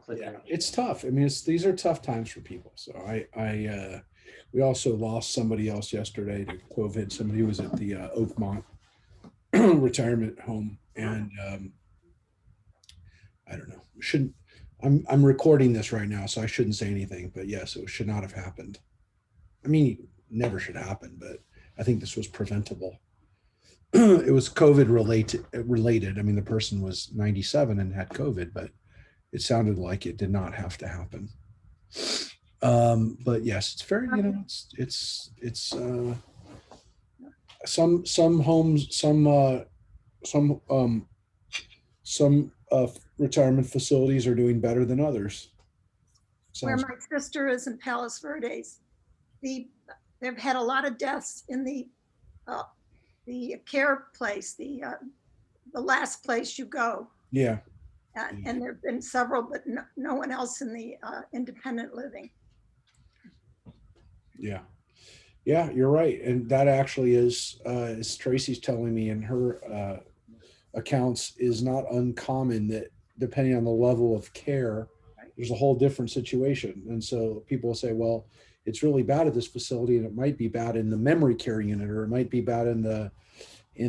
Yeah, it's tough. I mean, these are tough times for people. So we also lost somebody else yesterday to COVID. Somebody who was at the Oakmont retirement home, and I don't know. Shouldn't I'm recording this right now, so I shouldn't say anything. But yes, it should not have happened. I mean, it never should happen, but I think this was preventable. It was COVID related. I mean, the person was 97 and had COVID, but it sounded like it did not have to happen. But yes, it's very, it's some homes, some retirement facilities are doing better than others. Where my sister is in Palos Verdes, they've had a lot of deaths in the care place, the last place you go. Yeah. And there have been several, but no one else in the independent living. Yeah. Yeah, you're right. And that actually is, as Tracy's telling me in her accounts, is not uncommon that depending on the level of care, there's a whole different situation. And so people will say, well, it's really bad at this facility and it might be bad in the memory care unit, or it might be bad in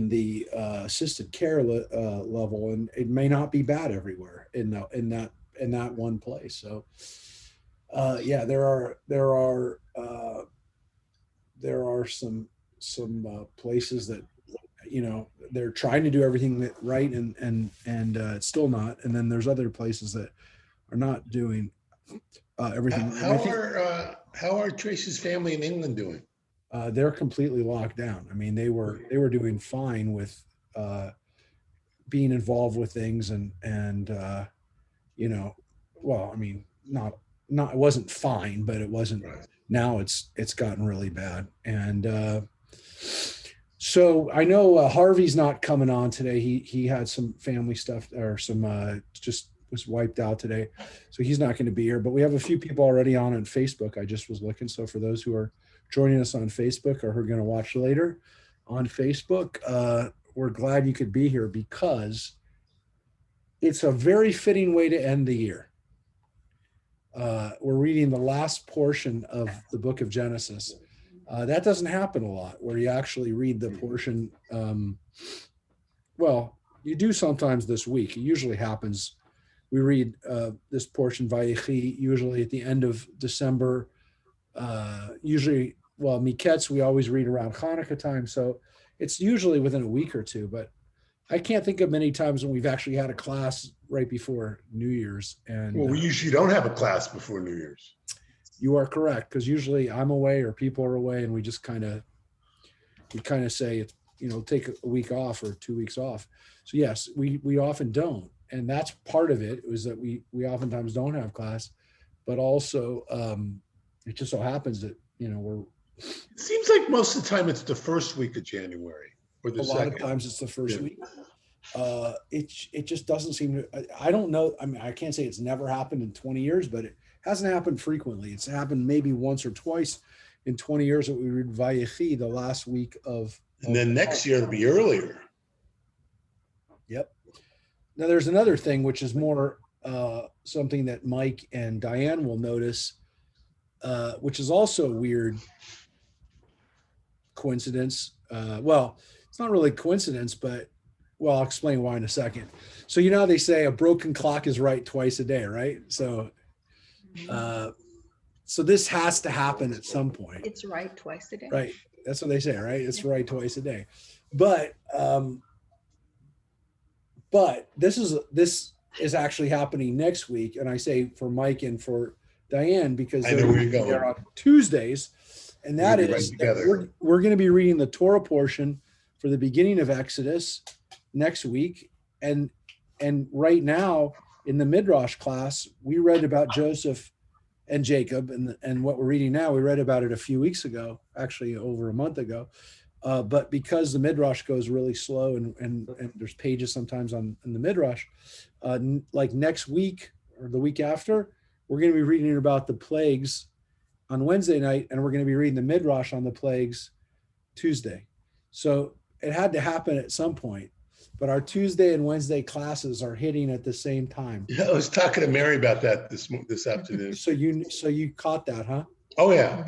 the assisted care level, and it may not be bad everywhere in that one place. So yeah, there are some places that they're trying to do everything right, and it's still not. And then there's other places that are not doing everything. How are Tracy's family in England doing? They're completely locked down. I mean, they were doing fine with being involved with things, and well, I mean, not it wasn't fine, but it wasn't. Right. Now it's gotten really bad, and so I know Harvey's not coming on today. He had some family stuff, or some just was wiped out today, so he's not going to be here. But we have a few people already on Facebook. I just was looking. So for those who are joining us on Facebook or who are going to watch later on Facebook, we're glad you could be here, because it's a very fitting way to end the year. We're reading the last portion of the book of Genesis. That doesn't happen a lot, where you actually read the portion. Well, you do sometimes this week. It usually happens. We read this portion, Vayechi, usually at the end of December. Usually, well, Miketz, we always read around Hanukkah time. So it's usually within a week or two. But I can't think of many times when we've actually had a class right before New Year's. And well, we usually don't have a class before New Year's. You are correct, because usually I'm away or people are away, and we just kind of say it's, take a week off or 2 weeks off. So yes, we often don't, and that's part of it, was that we oftentimes don't have class, but also it just so happens that we're. It seems like most of the time it's the first week of January, or the second. A lot of times it's the first week. It just doesn't seem to. I don't know. I mean, I can't say it's never happened in 20 years, but it hasn't happened frequently. It's happened maybe once or twice in 20 years that we read Vayechi the last week of. And then next year it'll be earlier. Yep. Now there's another thing, which is more something that Mike and Diane will notice, which is also a weird coincidence. Well, it's not really coincidence, but well, I'll explain why in a second. So how they say a broken clock is right twice a day, right? So so this has to happen at some point. It's right twice a day. Right. That's what they say, right? It's right twice a day. But this is actually happening next week. And I say for Mike and for Diane, because they're on Tuesdays. And that is that we're going to be reading the Torah portion for the beginning of Exodus next week. And right now in the Midrash class, we read about Joseph and Jacob, and what we're reading now, we read about it a few weeks ago, actually over a month ago. But because the Midrash goes really slow and there's pages sometimes in the Midrash, like next week or the week after, we're going to be reading about the plagues on Wednesday night, and we're going to be reading the Midrash on the plagues Tuesday. So it had to happen at some point. but our Tuesday and Wednesday classes are hitting at the same time. Yeah, I was talking to Mary about that this afternoon. So you caught that, huh? Oh yeah.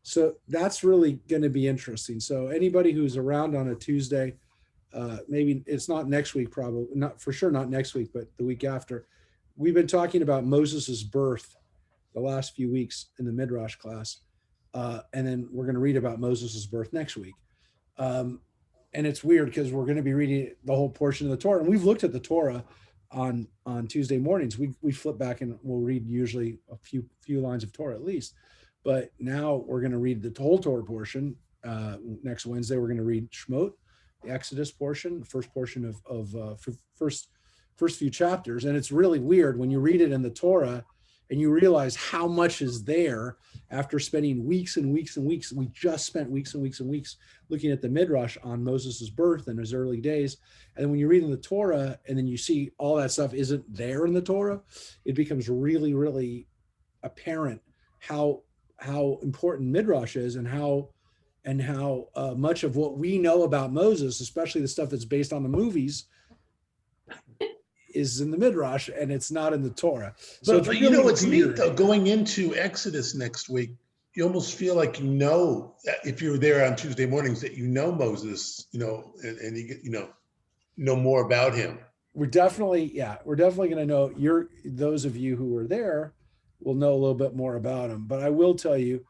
So that's really going to be interesting. So anybody who's around on a Tuesday, maybe it's not next week, probably not for sure, not next week, but the week after. We've been talking about Moses's birth the last few weeks in the Midrash class, and then we're going to read about Moses's birth next week. And it's weird because we're going to be reading the whole portion of the Torah, and we've looked at the Torah on Tuesday mornings. We flip back and we'll read usually a few lines of Torah at least. But now we're going to read the whole Torah portion. Next Wednesday, we're going to read Shemot, the Exodus portion, the first portion of first few chapters. And it's really weird when you read it in the Torah and you realize how much is there after spending weeks and weeks and weeks. We just spent weeks and weeks and weeks looking at the Midrash on Moses' birth and his early days. And then when you read in the Torah and then you see all that stuff isn't there in the Torah, it becomes really, really apparent how important Midrash is and how much of what we know about Moses, especially the stuff that's based on the movies, is in the Midrash and it's not in the Torah. So but you know what's neat though, going into Exodus next week, you almost feel like if you're there on Tuesday mornings that Moses, and you get know more about him. We're definitely going to know. Those of you who were there will know a little bit more about him. But I will tell you,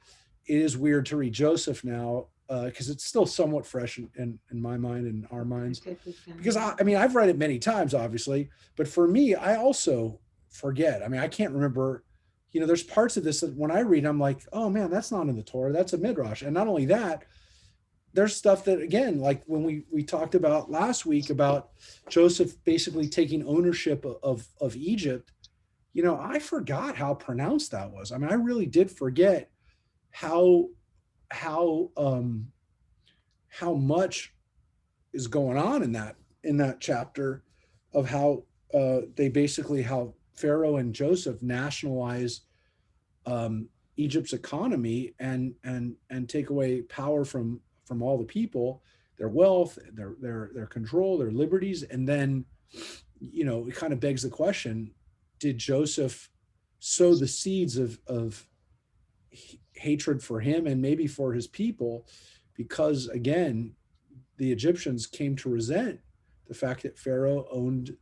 it is weird to read Joseph now because it's still somewhat fresh in my mind and our minds. Because I've read it many times, obviously, but for me, I also forget. I can't remember. There's parts of this that when I read, I'm like, oh man, that's not in the Torah. That's a Midrash. And not only that, there's stuff that, again, like when we talked about last week about Joseph basically taking ownership of Egypt. I forgot how pronounced that was. I really did forget how much is going on in that chapter of how how Pharaoh and Joseph nationalize Egypt's economy and take away power from all the people, their wealth, their control, their liberties. And then, it kind of begs the question, did Joseph sow the seeds of hatred for him and maybe for his people? Because again, the Egyptians came to resent the fact that Pharaoh owned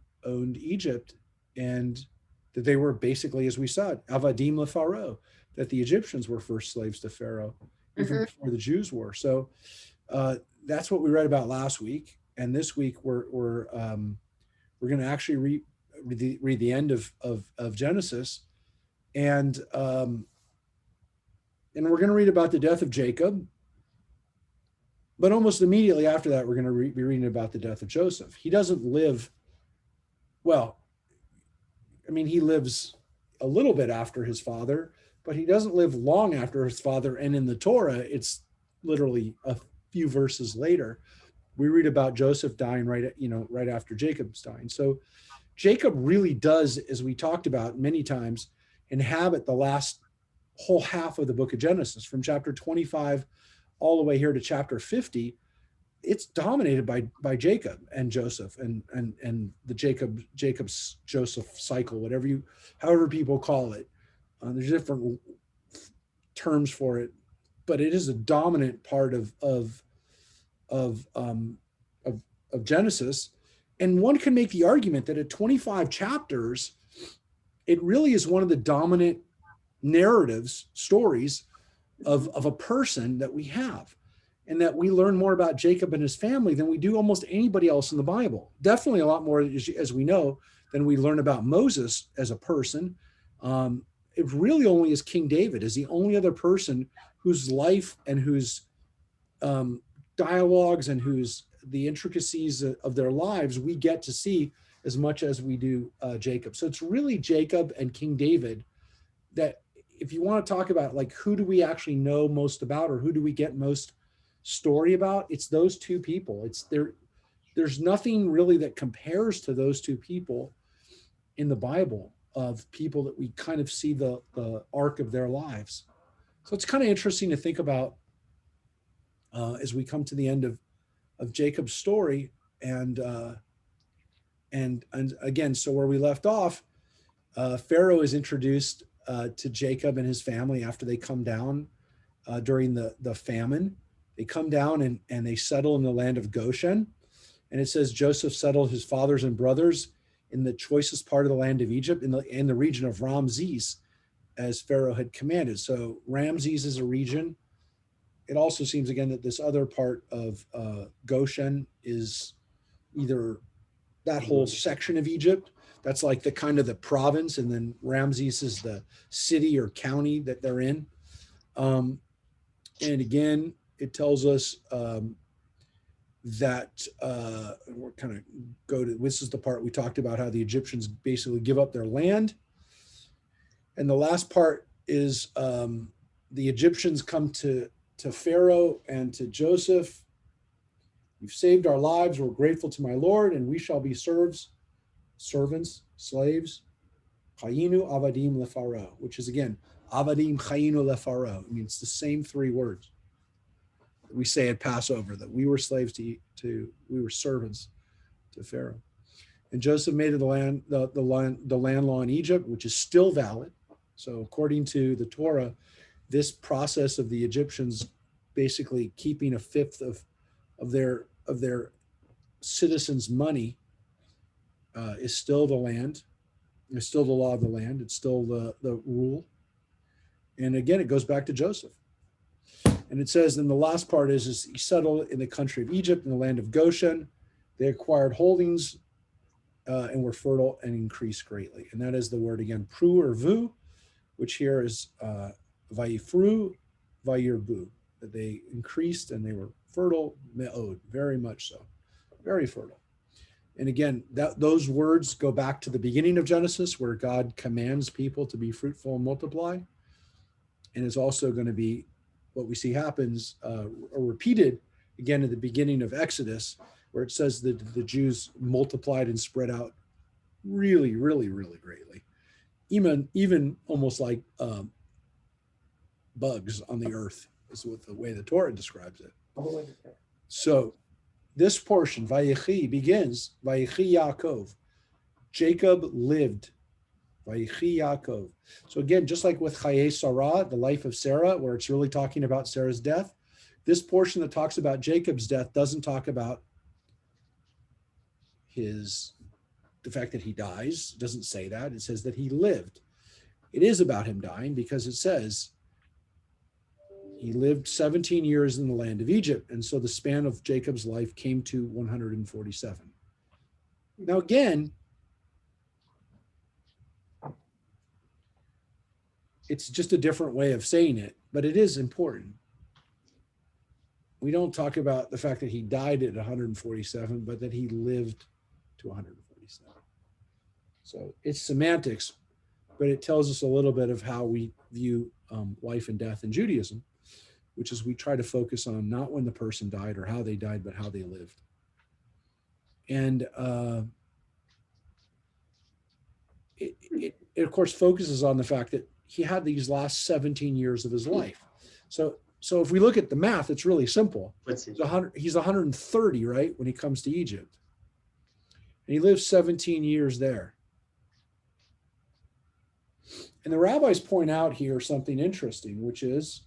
Egypt and that they were basically, as we saw, avadim leFaro, that the Egyptians were first slaves to Pharaoh, even before the Jews were. So that's what we read about last week. And this week we're going to actually read the end of Genesis, and we're going to read about the death of Jacob. But almost immediately after that, we're going to be reading about the death of Joseph. He doesn't live, he lives a little bit after his father, but he doesn't live long after his father. And in the Torah, it's literally a few verses later, we read about Joseph dying right after Jacob's dying. So Jacob really does, as we talked about many times, inhabit the last whole half of the book of Genesis, from chapter 25 all the way here to chapter 50. It's dominated by Jacob and Joseph and the Jacob's Joseph cycle, however people call it. There's different terms for it, but it is a dominant part of Genesis. And one can make the argument that at 25 chapters, it really is one of the dominant stories of a person that we have, and that we learn more about Jacob and his family than we do almost anybody else in the Bible. Definitely a lot more, as we know, than we learn about Moses as a person. It really only is King David is the only other person whose life and whose dialogues and whose the intricacies of their lives we get to see as much as we do Jacob. So it's really Jacob and King David that, if you want to talk about like who do we actually know most about, or who do we get most story about, it's those two people. There's nothing really that compares to those two people in the Bible, of people that we kind of see the arc of their lives. So it's kind of interesting to think about as we come to the end of Jacob's story, and again, so where we left off, Pharaoh is introduced to Jacob and his family after they come down during the famine. They come down and they settle in the land of Goshen. And it says Joseph settled his fathers and brothers in the choicest part of the land of Egypt, in the region of Ramses, as Pharaoh had commanded. So Ramses is a region. It also seems again that this other part of Goshen is either that whole section of Egypt. That's like the kind of the province, and then Ramses is the city or county that they're in. And again, it tells us that we're kind of this is the part we talked about, how the Egyptians basically give up their land. And the last part is the Egyptians come to Pharaoh and to Joseph. You've saved our lives. We're grateful to my Lord, and we shall be servants, slaves. Chayinu avadim lefaro, which is again, avadim chayinu lefaro. I mean, it's the same three words that we say at Passover, that we were slaves we were servants to Pharaoh. And Joseph made of the land law in Egypt, which is still valid. So according to the Torah, this process of the Egyptians basically keeping a fifth of their citizens' money is still the land. It's still the law of the land. It's still the rule. And again, it goes back to Joseph. And it says, and the last part is he settled in the country of Egypt, in the land of Goshen. They acquired holdings and were fertile and increased greatly. And that is the word again, pru or vu, which here is vayifru, vayirbu, that they increased and they were fertile, me'od, very much so, very fertile. And again, those words go back to the beginning of Genesis, where God commands people to be fruitful and multiply. And it's also going to be what we see happens repeated again at the beginning of Exodus, where it says that the Jews multiplied and spread out really, really, really greatly. Even almost like bugs on the earth is what the way the Torah describes it. So this portion, Vayechi, begins, Vayechi Yaakov. Jacob lived. Vayechi Yaakov. So again, just like with Chaye Sarah, the life of Sarah, where it's really talking about Sarah's death, this portion that talks about Jacob's death doesn't talk about the fact that he dies. It doesn't say that. It says that he lived. It is about him dying because it says he lived 17 years in the land of Egypt. And so the span of Jacob's life came to 147. Now, again, it's just a different way of saying it, but it is important. We don't talk about the fact that he died at 147, but that he lived to 147. So it's semantics, but it tells us a little bit of how we view life and death in Judaism, which is we try to focus on not when the person died or how they died, but how they lived. And it of course focuses on the fact that he had these last 17 years of his life. So if we look at the math, it's really simple. He's 130, right, when he comes to Egypt. And he lives 17 years there. And the rabbis point out here something interesting, which is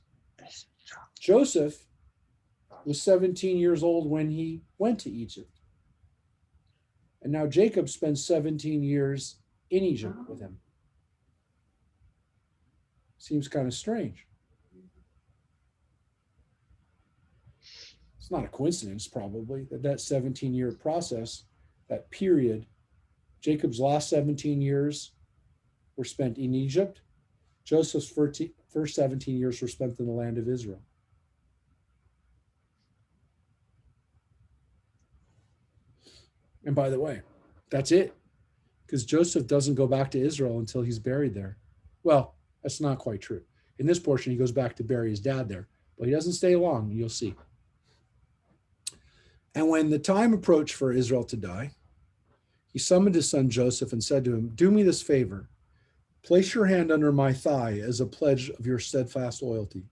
Joseph was 17 years old when he went to Egypt. And now Jacob spends 17 years in Egypt with him. Seems kind of strange. It's not a coincidence, probably, that 17-year process, that period, Jacob's last 17 years were spent in Egypt. Joseph's first 17 years were spent in the land of Israel. And by the way, that's it, because Joseph doesn't go back to Israel until he's buried there. Well, that's not quite true. In this portion, he goes back to bury his dad there, but he doesn't stay long, you'll see. And when the time approached for Israel to die, he summoned his son Joseph and said to him, "Do me this favor. Place your hand under my thigh as a pledge of your steadfast loyalty.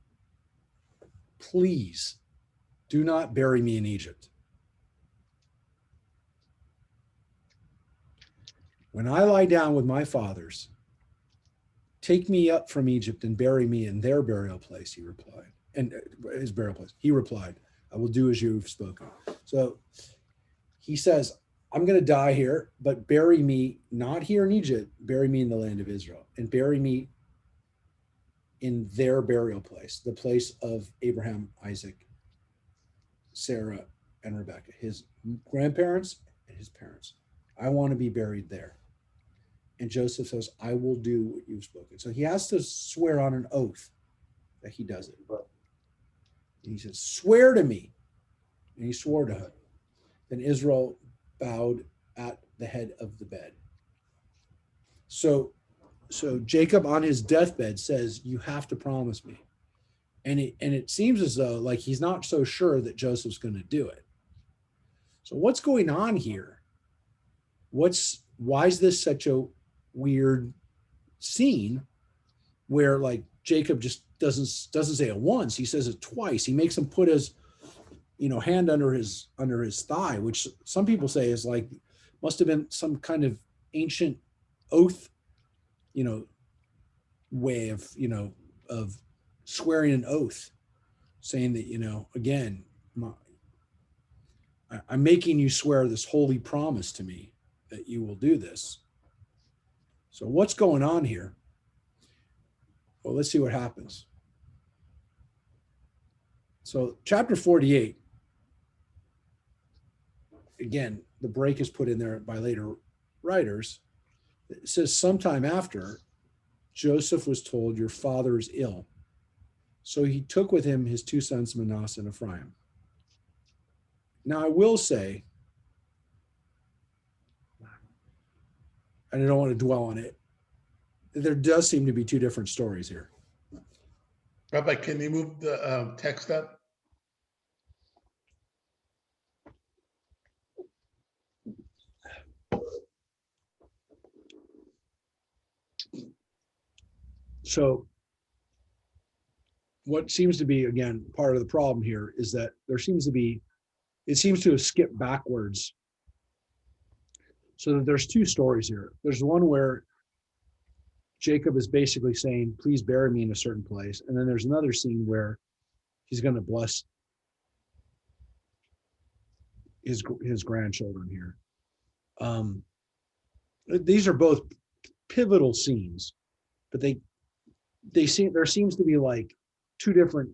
Please do not bury me in Egypt." When I lie down with my fathers, take me up from Egypt and bury me in their burial place, he replied. And his burial place. He replied, I will do as you've spoken. So he says, I'm going to die here, but bury me not here in Egypt, bury me in the land of Israel, and bury me in their burial place, the place of Abraham, Isaac, Sarah, and Rebekah, his grandparents and his parents. I want to be buried there. And Joseph says, I will do what you've spoken. So he has to swear on an oath that he does it. And he says, swear to me. And he swore to her. Then Israel bowed at the head of the bed. So Jacob on his deathbed says, you have to promise me. And it seems as though like he's not so sure that Joseph's going to do it. So what's going on here? Why is this such a weird scene where like Jacob just doesn't say it once, he says it twice. He makes him put his hand under his thigh, which some people say is like must have been some kind of ancient oath, way of swearing an oath, saying that, again, I'm making you swear this holy promise to me that you will do this. So what's going on here? Well, let's see what happens. So chapter 48, again, the break is put in there by later writers. It says sometime after, Joseph was told, your father is ill. So he took with him his two sons, Manasseh and Ephraim. Now I will say, and I don't want to dwell on it, there does seem to be two different stories here. Rabbi, can you move the text up? So what seems to be, again, part of the problem here is that it seems to have skipped backwards. So that there's two stories here. There's one where Jacob is basically saying, please bury me in a certain place. And then there's another scene where he's going to bless his grandchildren here. These are both pivotal scenes, but there seems to be like two different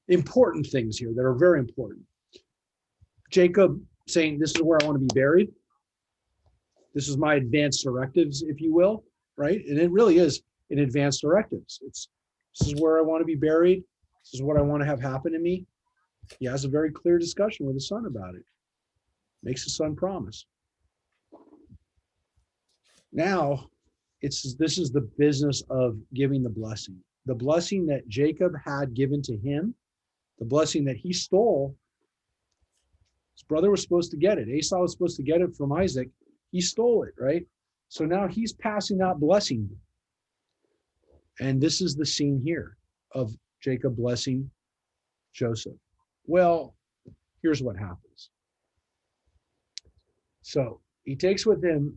important things here that are very important. Jacob saying, this is where I want to be buried. This is my advanced directives, if you will, right? And it really is an advanced directives. This is where I want to be buried. This is what I want to have happen to me. He has a very clear discussion with his son about it. Makes his son promise. Now, this is the business of giving the blessing. The blessing that Jacob had given to him, the blessing that he stole. His brother was supposed to get it. Esau was supposed to get it from Isaac. He stole it, right? So now he's passing out blessing. And this is the scene here of Jacob blessing Joseph. Well, here's what happens. So he takes with him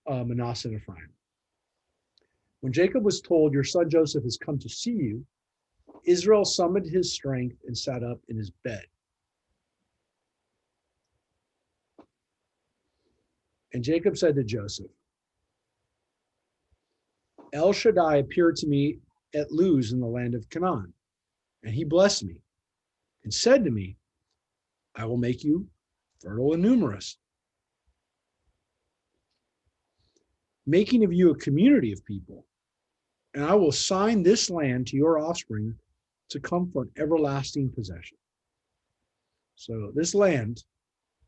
Manasseh and Ephraim. When Jacob was told, your son Joseph has come to see you, Israel summoned his strength and sat up in his bed. And Jacob said to Joseph, El Shaddai appeared to me at Luz in the land of Canaan, and he blessed me and said to me, I will make you fertile and numerous, making of you a community of people, and I will assign this land to your offspring to come for an everlasting possession. So this land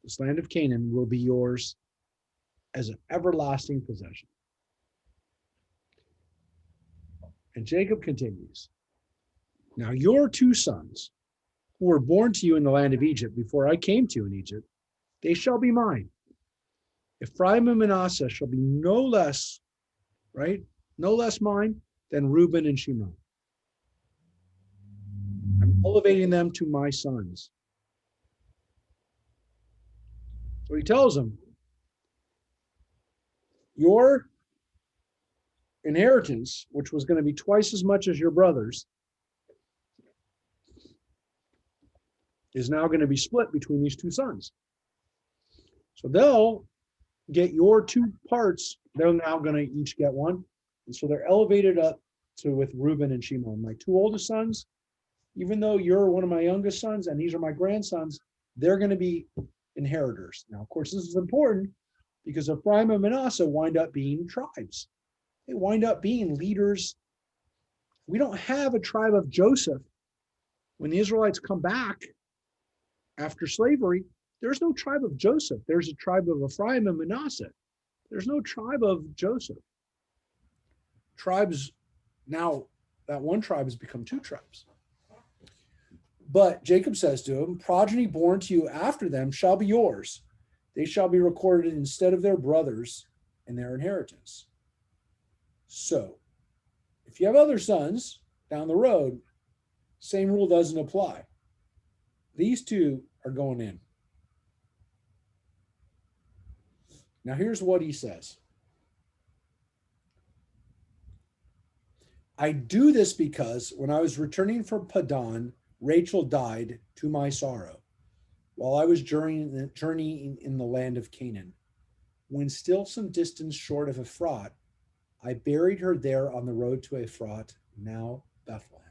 of Canaan, will be yours as an everlasting possession. And Jacob continues, now your two sons, who were born to you in the land of Egypt before I came to you in Egypt, they shall be mine. Ephraim and Manasseh shall be no less, right? No less mine than Reuben and Shimon. I'm elevating them to my sons. So he tells them, your inheritance, which was going to be twice as much as your brother's, is now going to be split between these two sons. So they'll get your 2 parts. They're now going to each get 1. And so they're elevated up to with Reuben and Shimon, my 2 oldest sons. Even though you're one of my youngest sons and these are my grandsons, they're going to be inheritors. Now, of course, this is important because Ephraim and Manasseh wind up being tribes. They wind up being leaders. We don't have a tribe of Joseph. When the Israelites come back after slavery, there's no tribe of Joseph. There's a tribe of Ephraim and Manasseh. There's no tribe of Joseph. Tribes, now that one tribe has become 2 tribes. But Jacob says to him, progeny born to you after them shall be yours. They shall be recorded instead of their brothers in their inheritance. So, if you have other sons down the road, same rule doesn't apply. These 2 are going in. Now, here's what he says. I do this because when I was returning from Padan, Rachel died to my sorrow while I was journeying in the land of Canaan. When still some distance short of Ephrat, I buried her there on the road to Ephrat, now Bethlehem.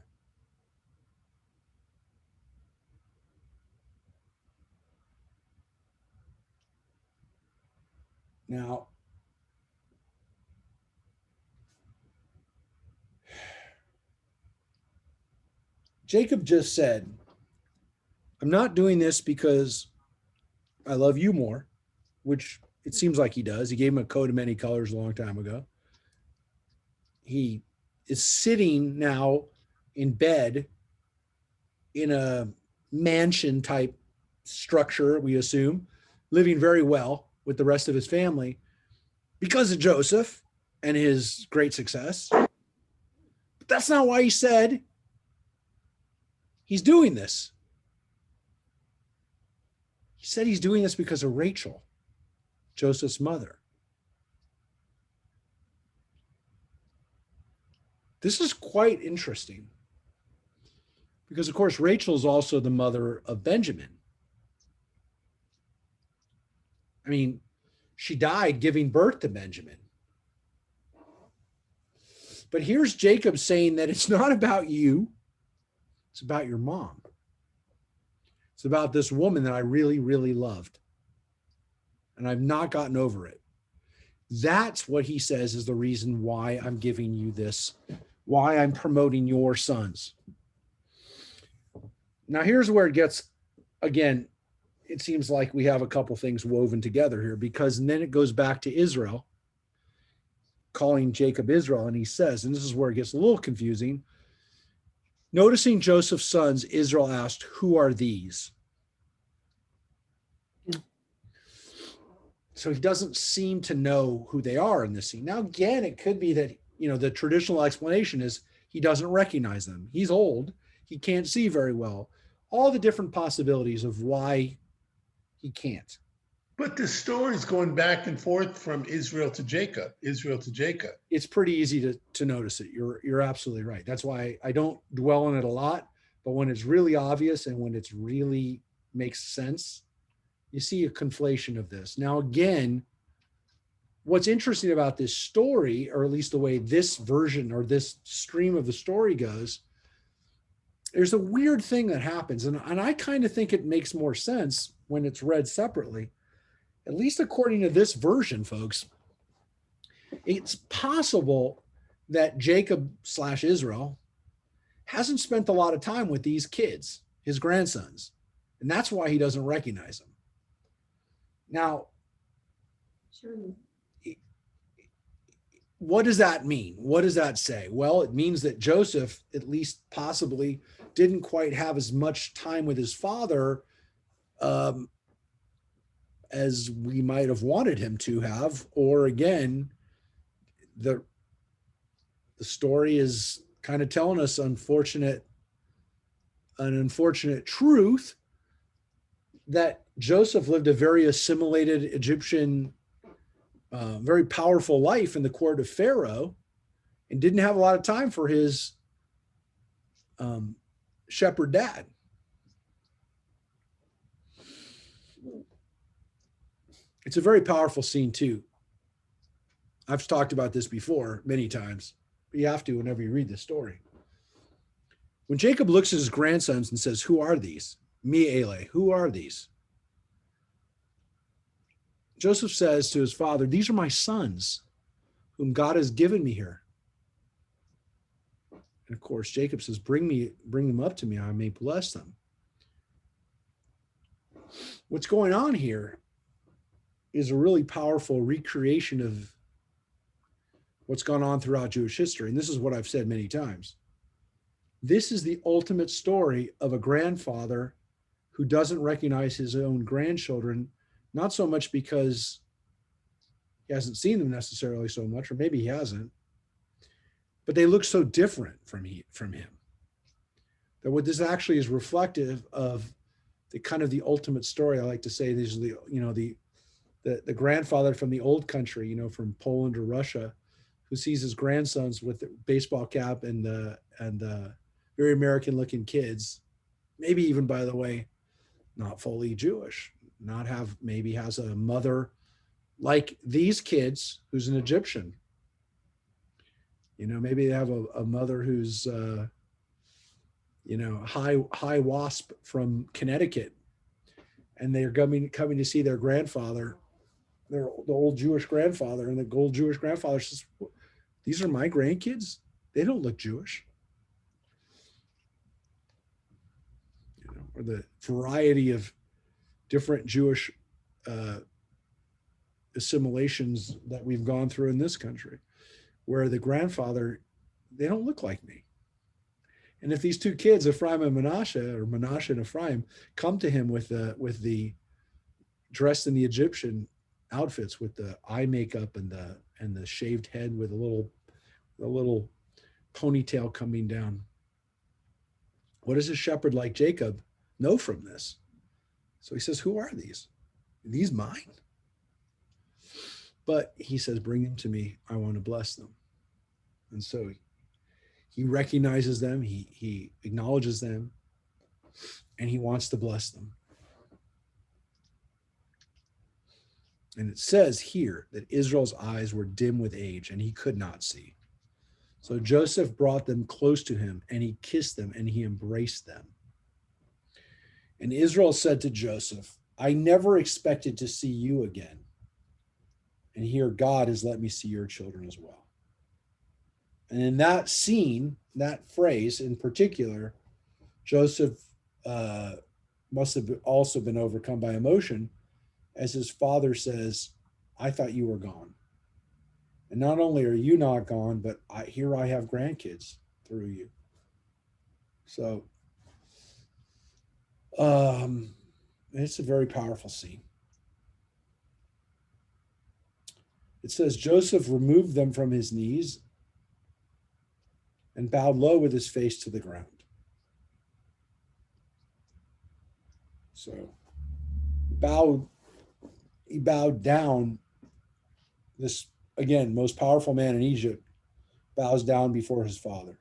Now, Jacob just said, I'm not doing this because I love you more, which it seems like he does. He gave him a coat of many colors a long time ago. He is sitting now in bed in a mansion type structure, we assume, living very well with the rest of his family because of Joseph and his great success. But that's not why he said he's doing this. He said he's doing this because of Rachel, Joseph's mother. This is quite interesting because, of course, Rachel is also the mother of Benjamin. I mean, she died giving birth to Benjamin. But here's Jacob saying that it's not about you. It's about your mom. It's about this woman that I really, really loved. And I've not gotten over it. That's what he says is the reason why I'm giving you this, why I'm promoting your sons. Now, here's where it gets, again, it seems like we have a couple things woven together here, because then it goes back to Israel, calling Jacob Israel, and he says, and this is where it gets a little confusing, noticing Joseph's sons, Israel asked, who are these? So he doesn't seem to know who they are in this scene. Now, again, it could be that, the traditional explanation is he doesn't recognize them. He's old. He can't see very well. All the different possibilities of why he can't. But the story's going back and forth from Israel to Jacob. It's pretty easy to notice it. You're absolutely right. That's why I don't dwell on it a lot. But when it's really obvious and when it's really makes sense, you see a conflation of this. Now, again, what's interesting about this story, or at least the way this version or this stream of the story goes, there's a weird thing that happens. And I kind of think it makes more sense when it's read separately. At least according to this version, folks, it's possible that Jacob/Israel hasn't spent a lot of time with these kids, his grandsons, and that's why he doesn't recognize them. Now, Sure. What does that mean? What does that say? Well, it means that Joseph, at least possibly, didn't quite have as much time with his father as we might have wanted him to have. Or again, the story is kind of telling us an unfortunate truth that Joseph lived a very assimilated Egyptian very powerful life in the court of Pharaoh and didn't have a lot of time for his shepherd dad. It's a very powerful scene too. I've talked about this before many times, but you have to whenever you read this story. When Jacob looks at his grandsons and says, "Who are these? Mi ele, who are these?" Joseph says to his father, "These are my sons, whom God has given me here." And of course, Jacob says, bring them up to me, I may bless them. What's going on here is a really powerful recreation of what's gone on throughout Jewish history. And this is what I've said many times. This is the ultimate story of a grandfather who doesn't recognize his own grandchildren, not so much because he hasn't seen them necessarily so much, or maybe he hasn't, but they look so different from him. That what this actually is reflective of the kind of the ultimate story. I like to say these are the grandfather from the old country, from Poland or Russia, who sees his grandsons with the baseball cap and very American looking kids, maybe even, by the way, not fully Jewish, maybe has a mother like these kids who's an Egyptian. Maybe they have a mother who's high wasp from Connecticut, and they're coming to see their grandfather, the old Jewish grandfather, and the old Jewish grandfather says, "These are my grandkids. They don't look Jewish." Or the variety of different Jewish assimilations that we've gone through in this country, where the grandfather, they don't look like me. And if these two kids, Ephraim and Manasseh, or Manasseh and Ephraim, come to him with the dressed in the Egyptian outfits, with the eye makeup and the shaved head with a little ponytail coming down, what does a shepherd like Jacob know from this? So he says, "Who are these? Are these mine?" But he says, "Bring them to me. I want to bless them." And so he recognizes them, he acknowledges them, and he wants to bless them. And it says here that Israel's eyes were dim with age and he could not see. So Joseph brought them close to him and he kissed them and he embraced them. And Israel said to Joseph, "I never expected to see you again. And here God has let me see your children as well." And in that scene, that phrase in particular, Joseph must have also been overcome by emotion, as his father says, "I thought you were gone. And not only are you not gone, but here I have grandkids through you." So it's a very powerful scene. It says, Joseph removed them from his knees and bowed low with his face to the ground. So he bowed down. This, again, most powerful man in Egypt bows down before his father,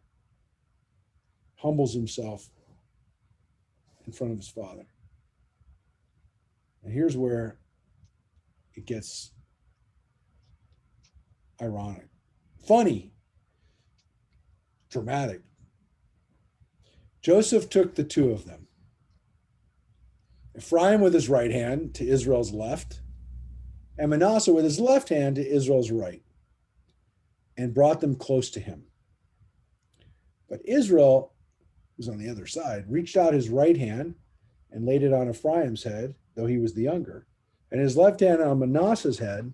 humbles himself in front of his father. And here's where it gets ironic, funny, dramatic. Joseph took the two of them, Ephraim with his right hand to Israel's left, and Manasseh with his left hand to Israel's right, and brought them close to him. But Israel, who's on the other side, reached out his right hand and laid it on Ephraim's head, though he was the younger, and his left hand on Manasseh's head,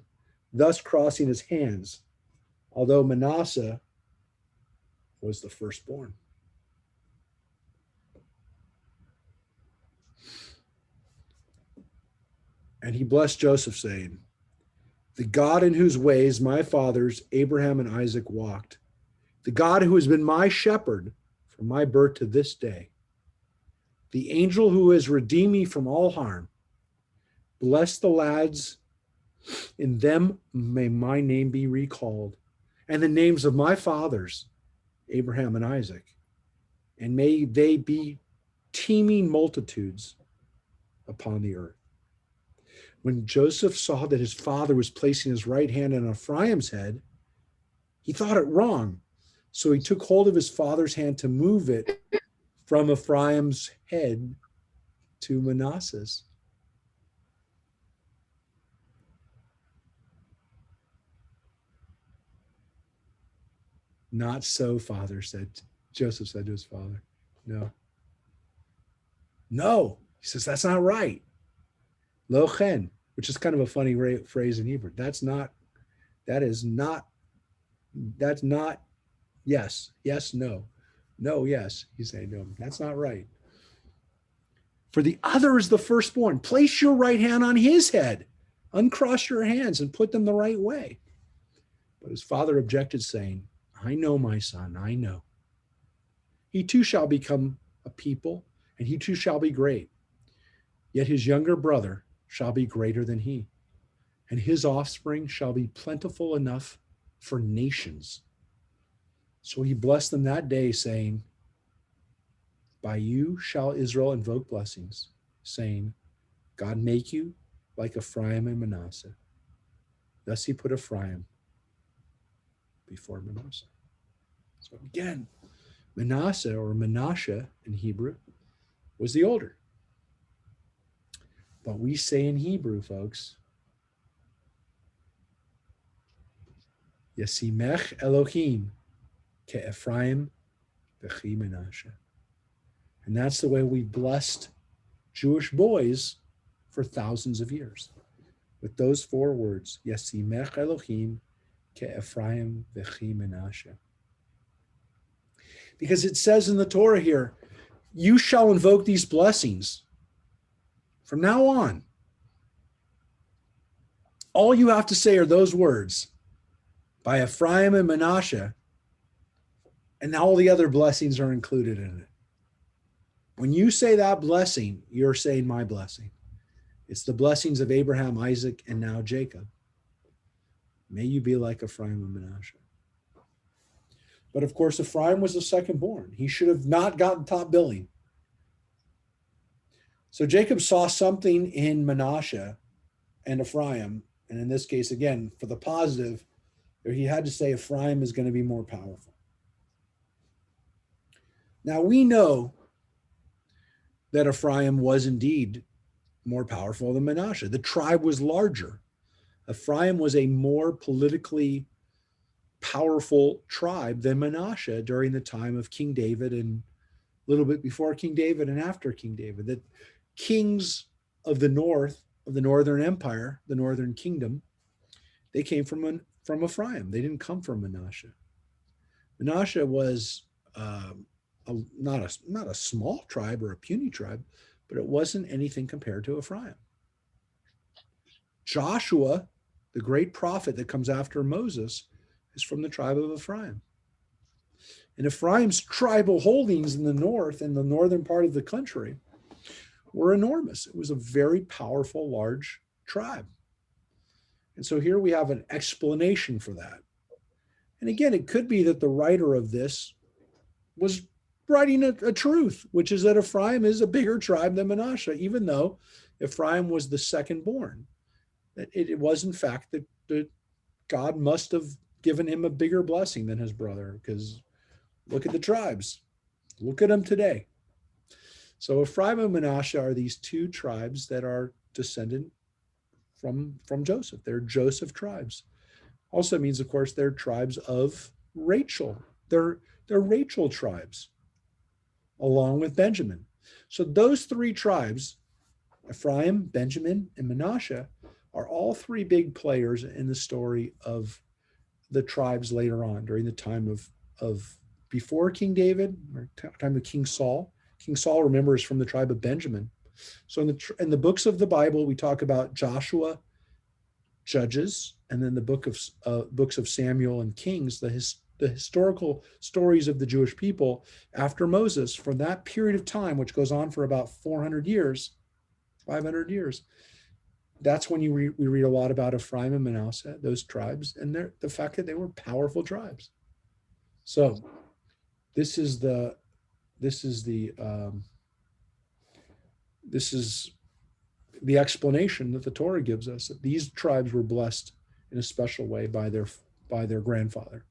thus crossing his hands, although Manasseh was the firstborn. And he blessed Joseph, saying, "The God in whose ways my fathers, Abraham and Isaac, walked, the God who has been my shepherd from my birth to this day, the angel who has redeemed me from all harm, bless the lads In them may my name be recalled, and the names of my fathers, Abraham and Isaac, and may they be teeming multitudes upon the earth. When Joseph saw that his father was placing his right hand on Ephraim's head, he thought it wrong. So he took hold of his father's hand to move it from Ephraim's head to Manasseh's. Not so, father, Joseph said to his father. No. No, he says, that's not right. Lo chen, which is kind of a funny phrase in Hebrew. That's not, yes, yes, no. No, yes. He's saying to him, that's not right. For the other is the firstborn. Place your right hand on his head. Uncross your hands and put them the right way. But his father objected, saying, I know, my son, I know. He too shall become a people, and he too shall be great. Yet his younger brother shall be greater than he, and his offspring shall be plentiful enough for nations. So he blessed them that day, saying, by you shall Israel invoke blessings, saying, God make you like Ephraim and Manasseh. Thus he put Ephraim before Manasseh. So again, Manasseh, or Menashe in Hebrew, was the older. But we say in Hebrew, folks, Yasimech Elohim ke Ephraim v'chi Menashe. And that's the way we blessed Jewish boys for thousands of years. With those four words, Yasimech Elohim ke Ephraim v'chi Menashe. Because it says in the Torah here, you shall invoke these blessings from now on. All you have to say are those words, by Ephraim and Menashe, and all the other blessings are included in it. When you say that blessing, you're saying my blessing. It's the blessings of Abraham, Isaac, and now Jacob. May you be like Ephraim and Menashe. But of course, Ephraim was the second born. He should have not gotten top billing. So Jacob saw something in Menashe and Ephraim, and in this case, again, for the positive, he had to say Ephraim is going to be more powerful. Now we know that Ephraim was indeed more powerful than Menashe. The tribe was larger. Ephraim was a more politically powerful tribe than Menashe during the time of King David and a little bit before King David and after King David. The kings of the north, of the northern empire, the northern kingdom, they came from Ephraim. They didn't come from Menashe. Menashe was not a small tribe or a puny tribe, but it wasn't anything compared to Ephraim. Joshua, the great prophet that comes after Moses, is from the tribe of Ephraim. And Ephraim's tribal holdings in the north and the northern part of the country were enormous. It was a very powerful, large tribe. And so here we have an explanation for that. And again, it could be that the writer of this was writing a truth, which is that Ephraim is a bigger tribe than Menashe, even though Ephraim was the second born. That it was, in fact, that God must have given him a bigger blessing than his brother, because look at the tribes. Look at them today. So Ephraim and Menashe are these two tribes that are descended from Joseph. They're Joseph tribes. Also means, of course, they're tribes of Rachel. They're Rachel tribes, along with Benjamin. So those three tribes, Ephraim, Benjamin, and Menashe, are all three big players in the story of the tribes later on, during the time of before King David, or time of King Saul. King Saul, remember, is from the tribe of Benjamin. So in the books of the Bible, we talk about Joshua, Judges, and then the books of Samuel and Kings, the historical stories of the Jewish people after Moses. From that period of time, which goes on for about 400 years, 500 years, that's when we read a lot about Ephraim and Manasseh, those tribes, and the fact that they were powerful tribes. So this is the explanation that the Torah gives us, that these tribes were blessed in a special way by their grandfather.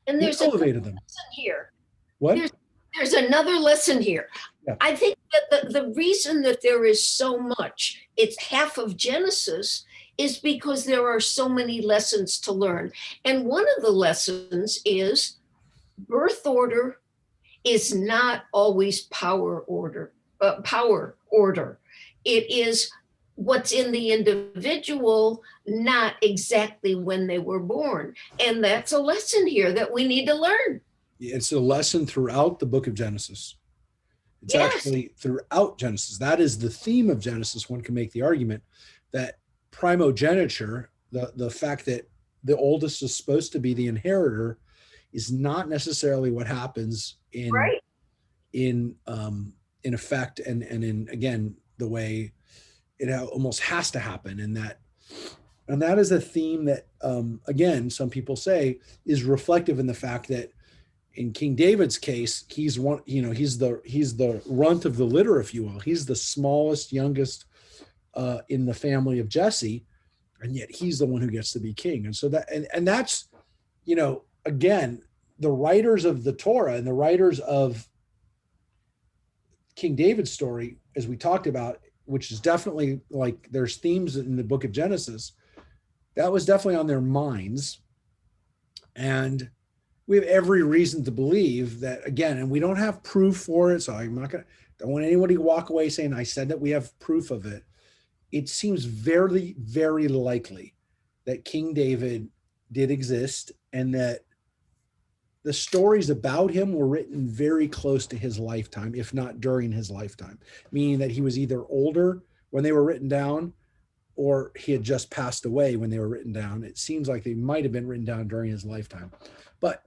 And there's elevated them. Lesson here. What? There's another lesson here. Yeah. I think that the reason that there is so much, it's half of Genesis, is because there are so many lessons to learn. And one of the lessons is birth order is not always power order. It is what's in the individual, not exactly when they were born. And that's a lesson here that we need to learn. It's a lesson throughout the book of Genesis. It's actually throughout Genesis. That is the theme of Genesis. One can make the argument that primogeniture, the fact that the oldest is supposed to be the inheritor, is not necessarily what happens in effect, and in, again, the way it almost has to happen. And that is a theme that, again, some people say is reflective in the fact that in King David's case, he's the runt of the litter, if you will. He's the smallest, youngest in the family of Jesse, and yet he's the one who gets to be king. And so that's, again, the writers of the Torah and the writers of King David's story, as we talked about, which is definitely, like, there's themes in the book of Genesis, that was definitely on their minds. And we have every reason to believe that, again, and we don't have proof for it, so don't want anybody to walk away saying I said that we have proof of it. It seems very, very likely that King David did exist, and that the stories about him were written very close to his lifetime, if not during his lifetime, meaning that he was either older when they were written down, or he had just passed away when they were written down. It seems like they might have been written down during his lifetime. But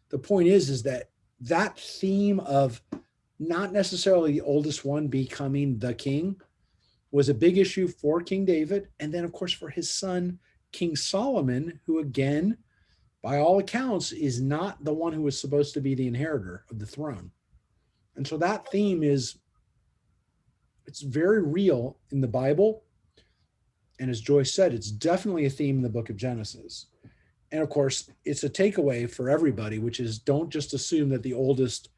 the point is that theme of not necessarily the oldest one becoming the king was a big issue for King David. And then, of course, for his son, King Solomon, who, again, by all accounts, is not the one who was supposed to be the inheritor of the throne. And so that theme it's very real in the Bible. And as Joyce said, it's definitely a theme in the book of Genesis. And of course, it's a takeaway for everybody, which is, don't just assume that the oldest,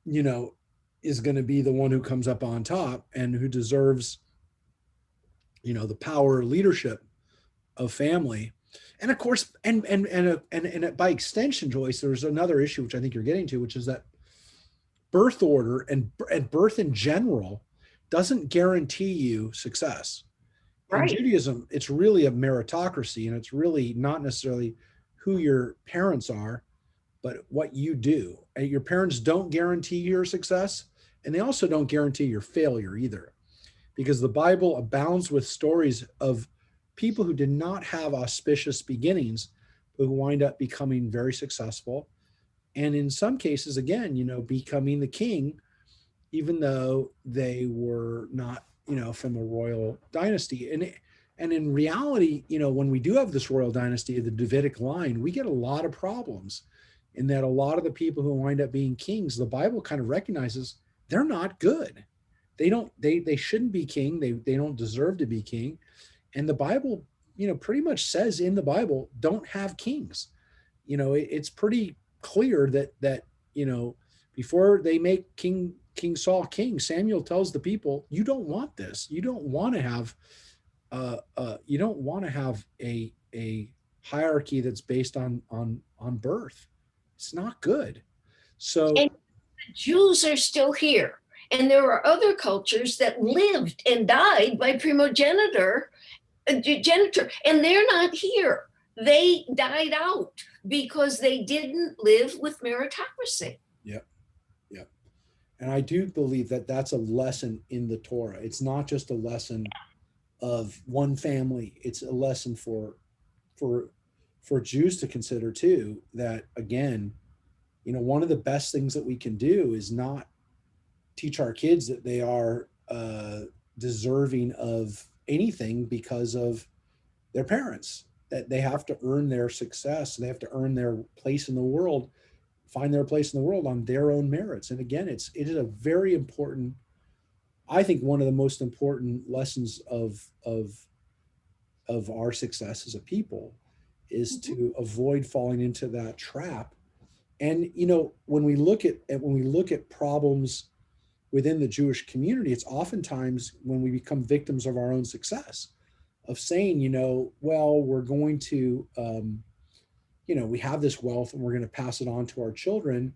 is going to be the one who comes up on top and who deserves, the power, leadership of family. And of course, and by extension, Joyce, there's another issue, which I think you're getting to, which is that birth order and birth in general doesn't guarantee you success. Right. In Judaism, it's really a meritocracy, and it's really not necessarily who your parents are, but what you do. And your parents don't guarantee your success, and they also don't guarantee your failure either, because the Bible abounds with stories of people who did not have auspicious beginnings, but who wind up becoming very successful. And in some cases, again, becoming the king, even though they were not, from a royal dynasty. And in reality, when we do have this royal dynasty of the Davidic line, we get a lot of problems in that a lot of the people who wind up being kings, the Bible kind of recognizes they're not good. They shouldn't be king. They don't deserve to be king. And the Bible, pretty much says in the Bible, don't have kings. It's pretty clear that before they make King Saul king, Samuel tells the people, you don't want this. You don't want to have a hierarchy that's based on birth. It's not good. So, and the Jews are still here, and there are other cultures that lived and died by genitor, and they're not here. They died out because they didn't live with meritocracy. Yep. And I do believe that that's a lesson in the Torah. It's not just a lesson of one family. It's a lesson for Jews to consider too, that, again, one of the best things that we can do is not teach our kids that they are deserving of anything because of their parents, that they have to earn their success. They have to earn their place in the world, find their place in the world on their own merits. And again, it is a very important, I think one of the most important lessons of our success as a people is to avoid falling into that trap. And when we look at problems within the Jewish community, it's oftentimes when we become victims of our own success, of saying, well, we're going to, we have this wealth and we're going to pass it on to our children,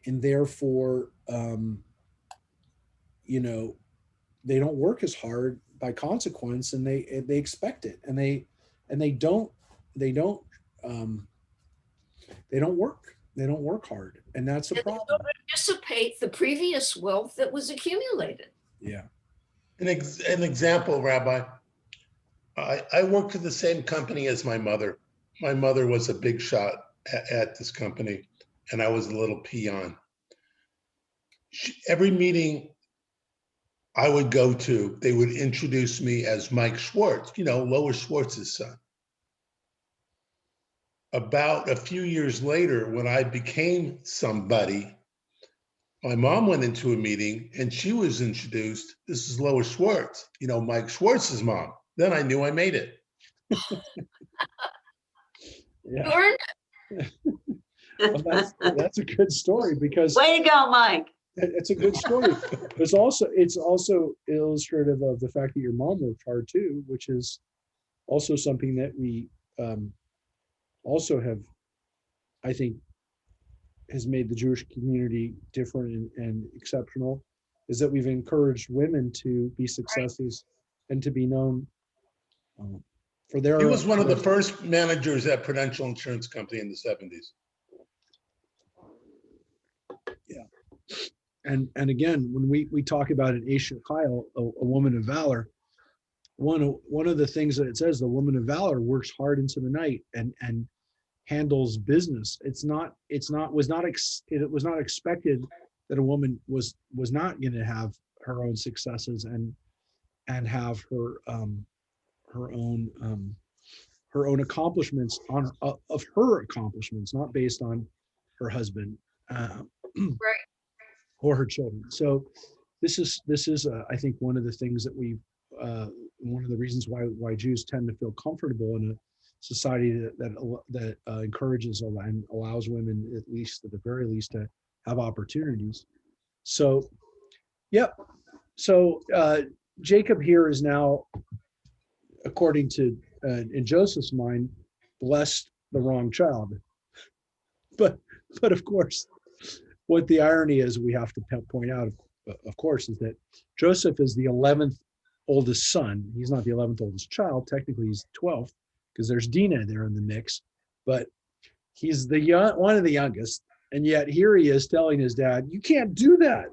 and therefore, they don't work as hard by consequence, and they expect it, and they don't work hard, and that's a problem. They don't anticipate the previous wealth that was accumulated. Yeah. An example, Rabbi. I worked at the same company as my mother. My mother was a big shot at this company, and I was a little peon. Every meeting I would go to, they would introduce me as Mike Schwartz, Lois Schwartz's son. About a few years later, when I became somebody, my mom went into a meeting and she was introduced. This is Lois Schwartz, Mike Schwartz's mom. Then I knew I made it. Yeah. Well, that's a good story, because way to go, Mike. It's a good story. It's also illustrative of the fact that your mom worked hard too, which is also something that we also have, I think, has made the Jewish community different and exceptional, is that we've encouraged women to be successes and to be known for their. He was one of the first managers at Prudential Insurance Company in the 70s. Yeah. And again, when we talk about an Eshet Chayil, a woman of valor, one of the things that it says, the woman of valor works hard into the night and handles business. It was not expected that a woman was not going to have her own successes and have her own accomplishments of her accomplishments, not based on her husband. Right. Or her children. So this is I think one of the things that one of the reasons why Jews tend to feel comfortable in a society that encourages and allows women, at the very least, to have opportunities. So, yep. So Jacob here is now, according to in Joseph's mind, blessed the wrong child. But of course, what the irony is, we have to point out, of course, is that Joseph is the 11th oldest son. He's not the 11th oldest child. Technically, he's 12th, because there's Dinah there in the mix. But he's one of the youngest, and yet here he is telling his dad, "You can't do that."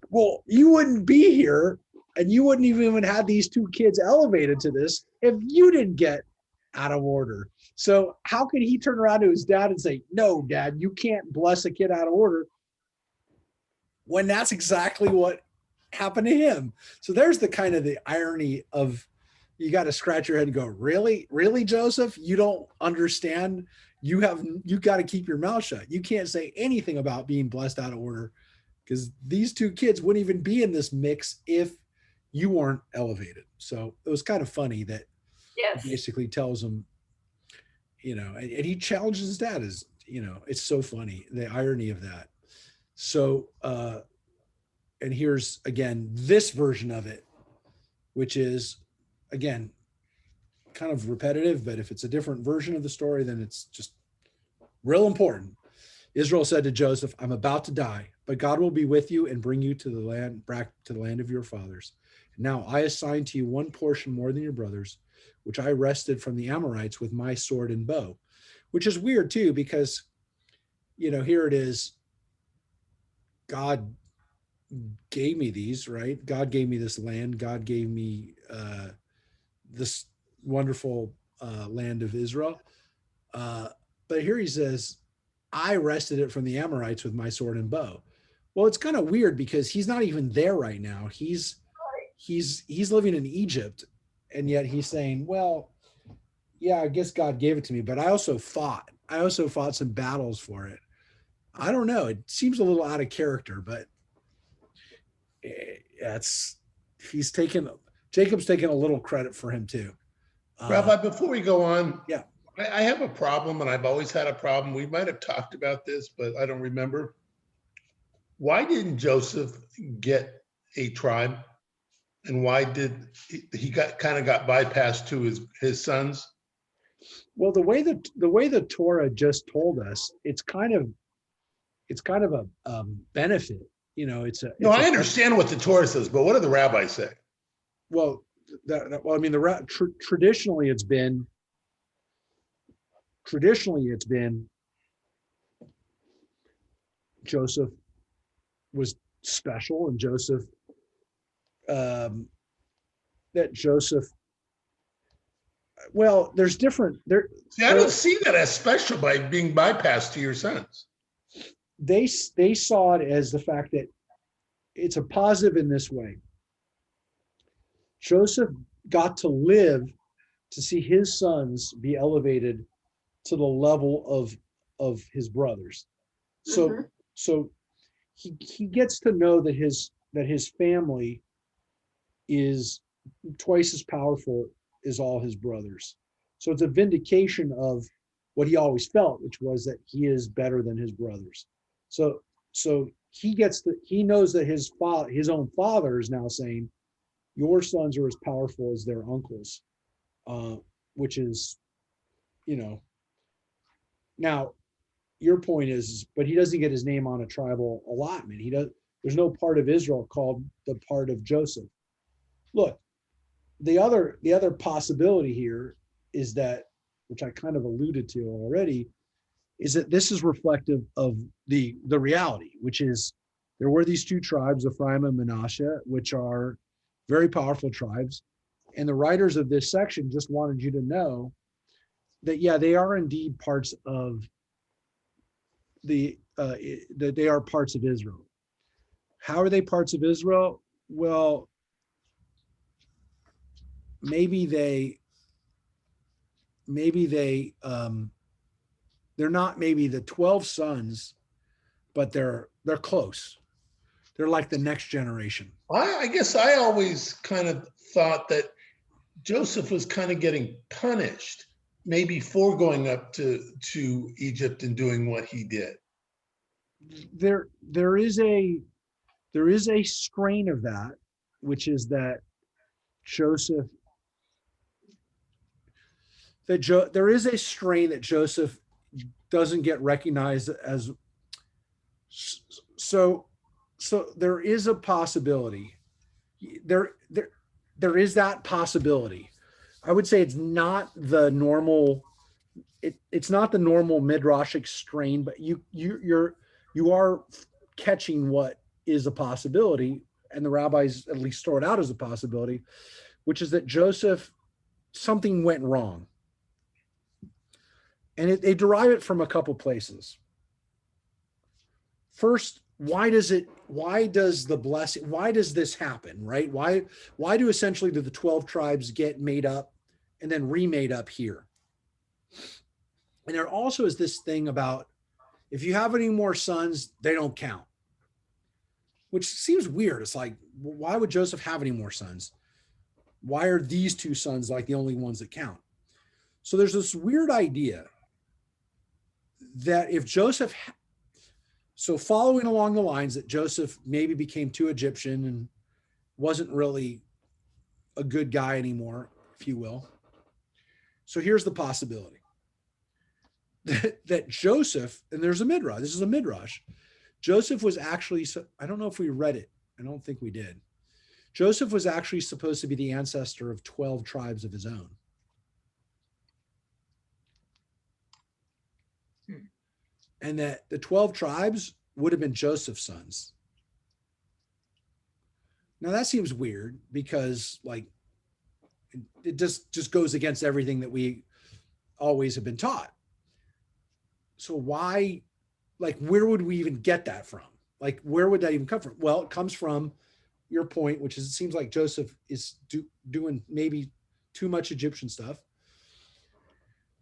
Well, you wouldn't be here, and you wouldn't even have these two kids elevated to this if you didn't get out of order. So how could he turn around to his dad and say, "No, Dad, you can't bless a kid out of order," when that's exactly what happened to him? So there's the irony of, you got to scratch your head and go, really, Joseph, you don't understand. You got to keep your mouth shut. You can't say anything about being blessed out of order, because these two kids wouldn't even be in this mix if you weren't elevated. So it was kind of funny that he basically tells him, and he challenges his dad. It's so funny, the irony of that. So, and here's again this version of it, which is, again, kind of repetitive, but if it's a different version of the story, then it's just real important. Israel said to Joseph, "I'm about to die, but God will be with you and bring you to the land of your fathers. Now I assign to you one portion more than your brothers, which I wrested from the Amorites with my sword and bow," which is weird too, because, here it is. God gave me these, right? God gave me this land. God gave me this wonderful land of Israel. But here he says, "I wrested it from the Amorites with my sword and bow." Well, it's kind of weird because he's not even there right now. He's he's living in Egypt, and yet he's saying, well, yeah, I guess God gave it to me, but I also fought some battles for it. I don't know. It seems a little out of character, but Jacob's taking a little credit for him too. Rabbi, before we go on, yeah, I have a problem, and I've always had a problem. We might have talked about this, but I don't remember. Why didn't Joseph get a tribe? And why did he got bypassed to his sons? Well, the way the Torah just told us, it's kind of a benefit. You know, I understand what the Torah says, but what do the rabbis say? Well, I mean, traditionally it's been Joseph was special, and well, there's different there. See, I don't see that as special by being bypassed to your sons. They saw it as the fact that it's a positive in this way. Joseph got to live to see his sons be elevated to the level of his brothers. So he gets to know that his family is twice as powerful as all his brothers. So it's a vindication of what he always felt, which was that he is better than his brothers. So he knows that his own father is now saying, your sons are as powerful as their uncles, which is, now your point is, but he doesn't get his name on a tribal allotment. There's no part of Israel called the part of Joseph. Look, the other possibility here is that, which I kind of alluded to already, is that this is reflective of the reality, which is there were these two tribes, Ephraim and Manasseh, which are very powerful tribes. And the writers of this section just wanted you to know that, yeah, they are indeed parts of they are parts of Israel. How are they parts of Israel? Well, maybe they're not maybe the 12 sons, but they're close. They're like the next generation. I guess I always kind of thought that Joseph was kind of getting punished, maybe for going up to Egypt and doing what he did. There is a strain of that, which is that there is a strain that Joseph doesn't get recognized as. So there is a possibility. There is that possibility. I would say it's not the normal. It's not the normal midrashic strain, but you are catching what is a possibility, and the rabbis at least throw it out as a possibility, which is that Joseph, something went wrong. And they derive it from a couple places. First, why does this happen, right? Why do the 12 tribes get made up and then remade up here? And there also is this thing about, if you have any more sons, they don't count, which seems weird. It's like, why would Joseph have any more sons? Why are these two sons like the only ones that count? So there's this weird idea that if Joseph, so following along the lines that Joseph maybe became too Egyptian and wasn't really a good guy anymore, if you will. So here's the possibility that Joseph, and there's a midrash, this is a midrash, Joseph was actually, I don't know if we read it, I don't think we did. Joseph was actually supposed to be the ancestor of 12 tribes of his own. And that the 12 tribes would have been Joseph's sons. Now that seems weird because like it just goes against everything that we always have been taught. So why, like, where would we even get that from? Like, where would that even come from? Well, it comes from, your point, which is it seems like Joseph is doing maybe too much Egyptian stuff.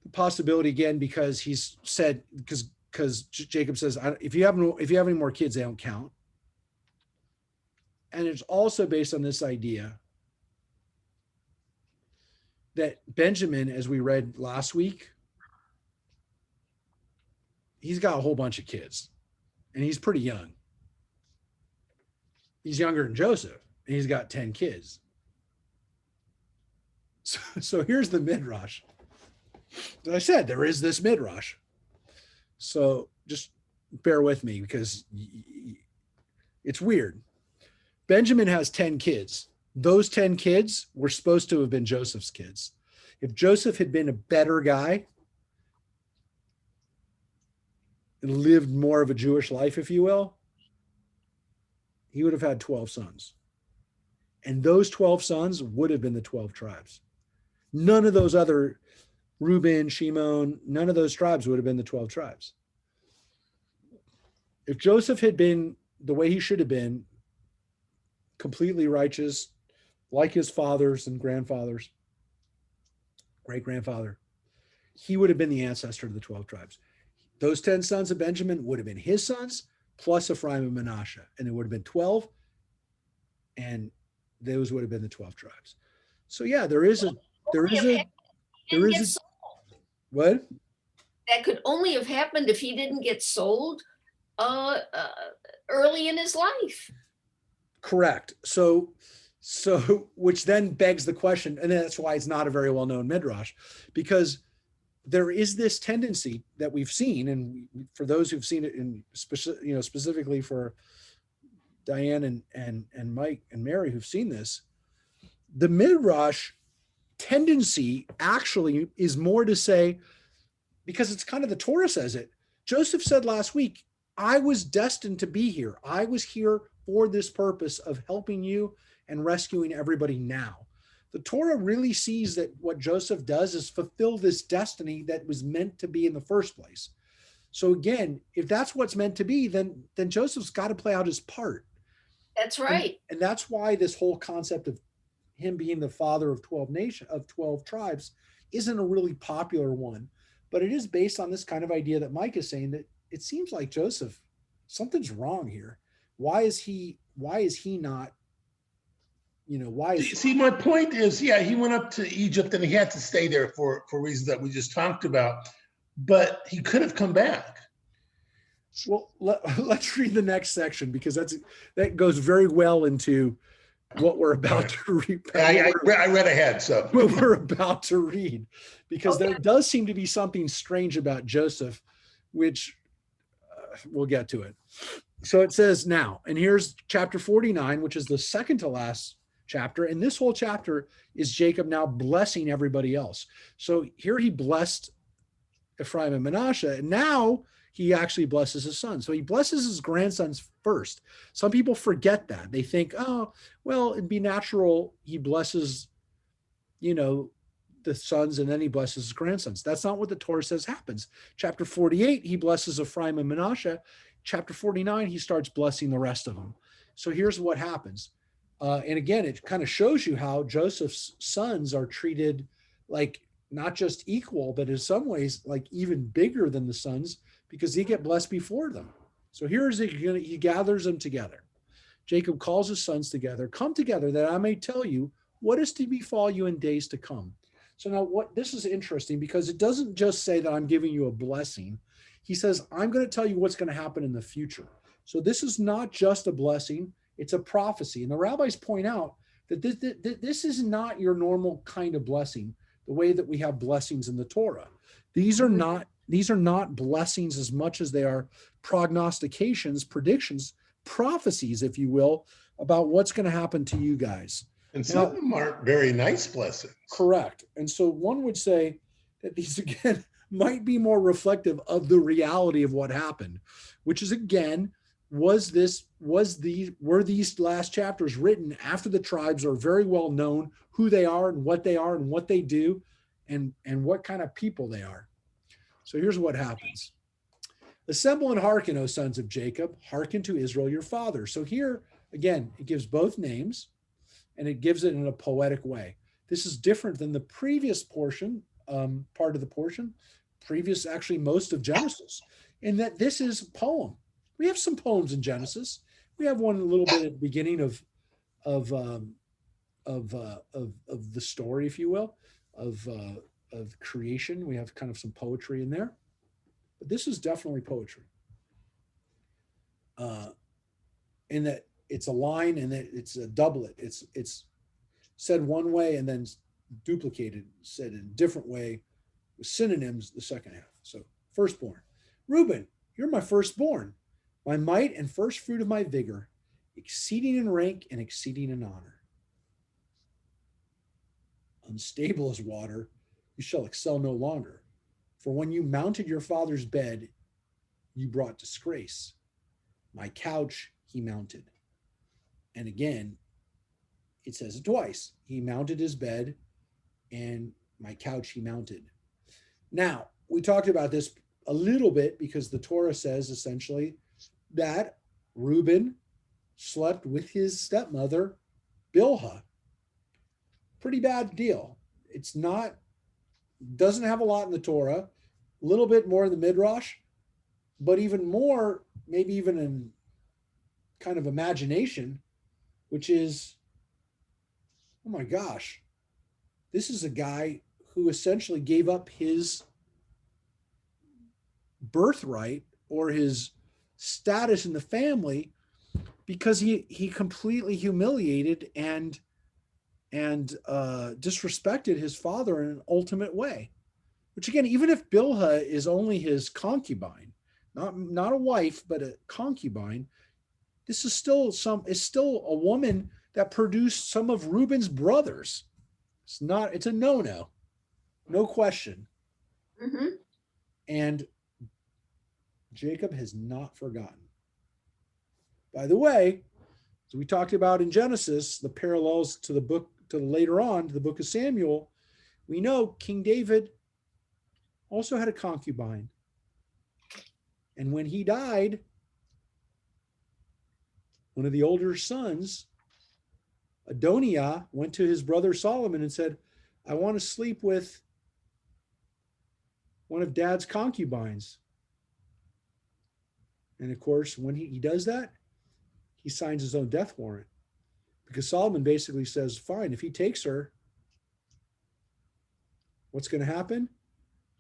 The possibility again, because he's said, because Jacob says, if you have any more kids, they don't count. And it's also based on this idea that Benjamin, as we read last week, he's got a whole bunch of kids and he's pretty young. He's younger than Joseph and he's got 10 kids. So here's the midrash. As I said, there is this midrash. So just bear with me because it's weird. Benjamin has 10 kids. Those 10 kids were supposed to have been Joseph's kids. If Joseph had been a better guy and lived more of a Jewish life, if you will, he would have had 12 sons. And those 12 sons would have been the 12 tribes. None of those other, Reuben, Shimon, none of those tribes would have been the 12 tribes. If Joseph had been the way he should have been, completely righteous, like his fathers and grandfathers, great-grandfather, he would have been the ancestor of the 12 tribes. Those 10 sons of Benjamin would have been his sons, plus Ephraim and Manasseh, and it would have been 12, and those would have been the 12 tribes. So yeah, what? That could only have happened if he didn't get sold early in his life. Correct. So which then begs the question, and that's why it's not a very well-known midrash, because there is this tendency that we've seen, and for those who've seen it in specifically for Diane and Mike and Mary who've seen this, the midrash tendency actually is more to say, because it's kind of the Torah says it. Joseph said last week, I was destined to be here. I was here for this purpose of helping you and rescuing everybody now. The Torah really sees that what Joseph does is fulfill this destiny that was meant to be in the first place. So again, if that's what's meant to be, then Joseph's got to play out his part. That's right. And that's why this whole concept of him being the father of 12 tribes isn't a really popular one, but it is based on this kind of idea that Mike is saying, that it seems like Joseph, something's wrong here. Why is he not, See, my point is, yeah, he went up to Egypt and he had to stay there for reasons that we just talked about, but he could have come back. Well, let's read the next section, because that goes very well into what we're about to read. I read ahead, so what we're about to read, because there does seem to be something strange about Joseph, which we'll get to it. So it says now, and here's chapter 49, which is the second to last chapter. And this whole chapter is Jacob now blessing everybody else. So here he blessed Ephraim and Manasseh, and now he actually blesses his son. So he blesses his grandsons first. Some people forget that. They think, oh, well, it'd be natural. He blesses, the sons, and then he blesses his grandsons. That's not what the Torah says happens. Chapter 48, he blesses Ephraim and Manasseh. Chapter 49, he starts blessing the rest of them. So here's what happens. And again, it kind of shows you how Joseph's sons are treated like not just equal, but in some ways like even bigger than the sons, because they get blessed before them. So he gathers them together. Jacob calls his sons together, come together that I may tell you what is to befall you in days to come. So now this is interesting, because it doesn't just say that I'm giving you a blessing. He says, I'm going to tell you what's going to happen in the future. So this is not just a blessing, it's a prophecy. And the rabbis point out that this is not your normal kind of blessing, the way that we have blessings in the Torah. These are not blessings as much as they are prognostications, predictions, prophecies, if you will, about what's going to happen to you guys. And some of them aren't very nice blessings. Correct. And so one would say that these, again, might be more reflective of the reality of what happened, which is, again, were these last chapters written after the tribes are very well known who they are and what they do and what kind of people they are. So here's what happens. Assemble and hearken, O sons of Jacob, hearken to Israel your father. So here, Again, it gives both names and it gives it in a poetic way. This is different than the previous portion, part of the portion, previous actually most of Genesis, in that this is a poem. We have some poems in Genesis. We have one a little bit at the beginning of the story, if you will, of creation. We have kind of some poetry in there, but this is definitely poetry. In that it's a line and that it's a doublet. It's said one way and then duplicated, said in a different way with synonyms the second half. So firstborn. Reuben, you're my firstborn, my might and first fruit of my vigor, exceeding in rank and exceeding in honor. Unstable as water, you shall excel no longer. For when you mounted your father's bed, you brought disgrace. My couch he mounted. And again, it says it twice. He mounted his bed and my couch he mounted. Now, we talked about this a little bit because the Torah says essentially that Reuben slept with his stepmother, Bilhah. Pretty bad deal. It's not, doesn't have a lot in the Torah, a little bit more in the Midrash, but even more, maybe even in kind of imagination, which is, oh my gosh, this is a guy who essentially gave up his birthright or his status in the family because he completely humiliated and disrespected his father in an ultimate way. Which again, even if Bilhah is only his concubine, not a wife, but a concubine, this is still a woman that produced some of Reuben's brothers. It's a no-no, no question. Mm-hmm. And Jacob has not forgotten. By the way, as we talked about in Genesis, the parallels to the book, to later on, to the book of Samuel, we know King David also had a concubine. And when he died, one of the older sons, Adoniah, went to his brother Solomon and said, I want to sleep with one of dad's concubines. And of course, when he does that, he signs his own death warrant. Because Solomon basically says, fine, if he takes her, what's going to happen?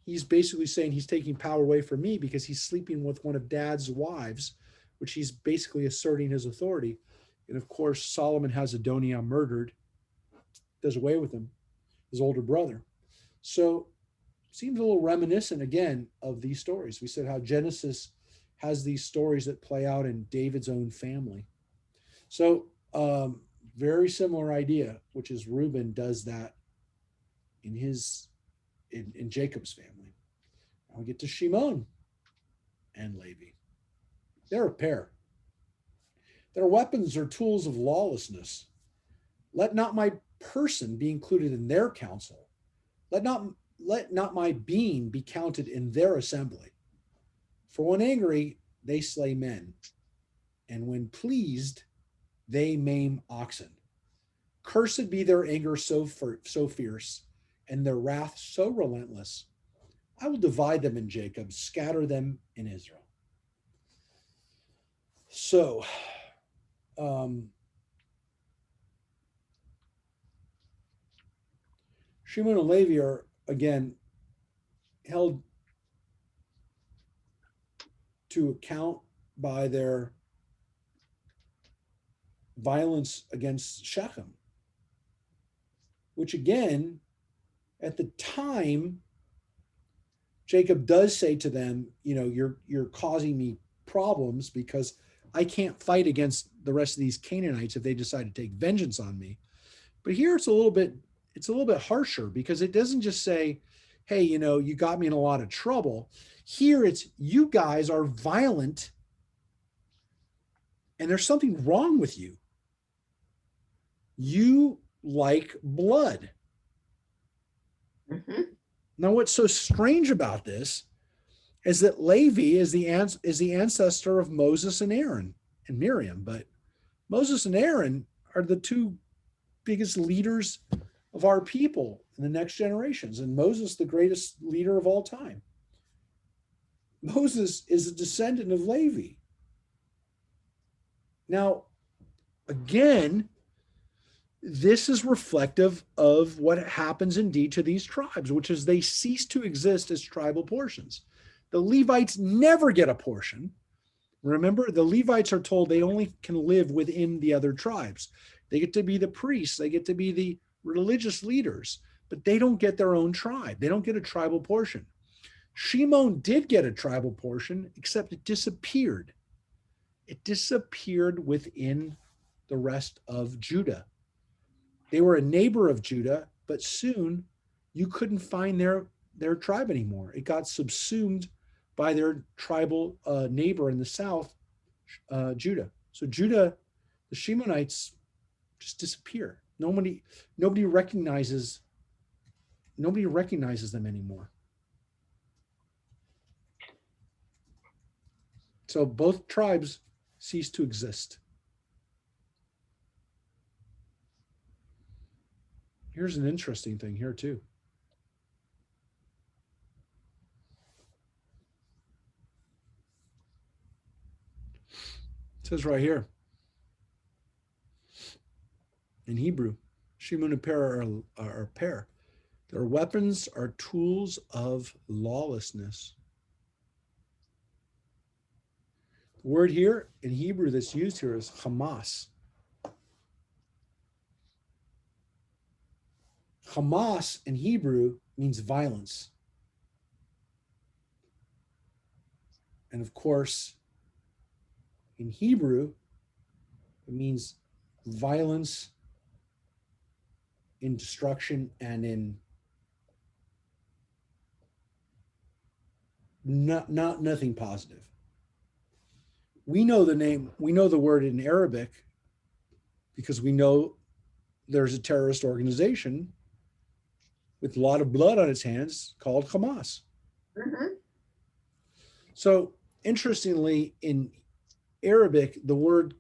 He's basically saying he's taking power away from me because he's sleeping with one of dad's wives, which he's basically asserting his authority. And of course, Solomon has Adoniah murdered, does away with him, his older brother. So it seems a little reminiscent again of these stories. We said how Genesis has these stories that play out in David's own family. So very similar idea, which is Reuben does that in Jacob's family. Now we get to Shimon and Levi. They're a pair. Their weapons are tools of lawlessness. Let not my person be included in their counsel. Let not my being be counted in their assembly. For when angry, they slay men, and when pleased, they maim oxen. Cursed be their anger so fierce, and their wrath so relentless. I will divide them in Jacob, scatter them in Israel. So, Shimon and Levi are, again, held to account by their violence against Shechem, which again, at the time, Jacob does say to them, you're causing me problems because I can't fight against the rest of these Canaanites if they decide to take vengeance on me. But here it's a little bit harsher because it doesn't just say, hey, you got me in a lot of trouble. Here it's, you guys are violent and there's something wrong with you. You like blood. Mm-hmm. Now, what's so strange about this is that Levi is the ancestor of Moses and Aaron and Miriam, but Moses and Aaron are the two biggest leaders of our people in the next generations, and Moses, the greatest leader of all time. Moses is a descendant of Levi. Now, again, this is reflective of what happens indeed to these tribes, which is they cease to exist as tribal portions. The Levites never get a portion. Remember, the Levites are told they only can live within the other tribes. They get to be the priests, they get to be the religious leaders, but they don't get their own tribe. They don't get a tribal portion. Shimon did get a tribal portion, except it disappeared. It disappeared within the rest of Judah. They were a neighbor of Judah, but soon you couldn't find their tribe anymore. It got subsumed by their tribal neighbor in the south, Judah. So Judah, the Shimonites just disappear. Nobody recognizes them anymore. So both tribes cease to exist. Here's an interesting thing here too. It says right here, in Hebrew, Shimon and Per are a pair. Their weapons are tools of lawlessness. The word here in Hebrew that's used here is Hamas. Hamas in Hebrew means violence. And of course, in Hebrew, it means violence in destruction and in nothing positive. We know the word in Arabic because we know there's a terrorist organization with a lot of blood on its hands called Hamas. Mm-hmm. So interestingly, in Arabic, the word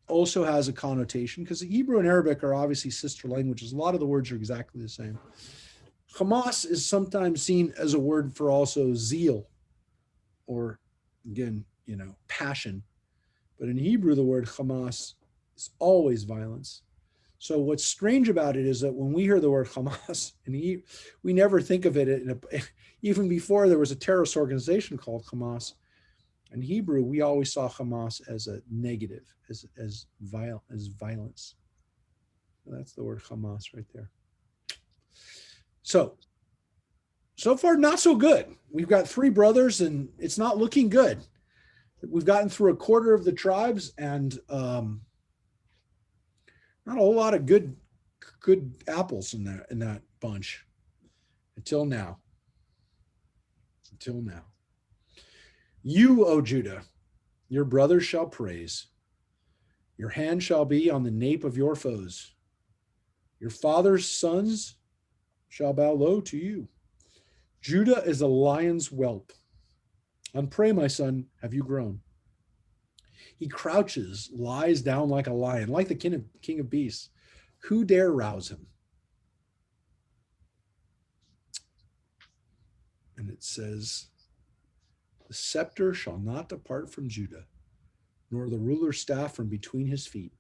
also has a connotation because Hebrew and Arabic are obviously sister languages. A lot of the words are exactly the same. Hamas is sometimes seen as a word for also zeal or, again, passion. But in Hebrew, the word Hamas is always violence. So what's strange about it is that when we hear the word Hamas, we never think of it, even before there was a terrorist organization called Hamas. In Hebrew, we always saw Hamas as a negative, as violence. So that's the word Hamas right there. So far, not so good. We've got 3 brothers, and it's not looking good. We've gotten through a quarter of the tribes, and not a whole lot of good apples in that bunch until now. You, O Judah, your brothers shall praise. Your hand shall be on the nape of your foes. Your father's sons shall bow low to you. Judah is a lion's whelp. On prey, my son, have you grown? He crouches, lies down like a lion, like the king of beasts. Who dare rouse him? And it says, the scepter shall not depart from Judah, nor the ruler's staff from between his feet,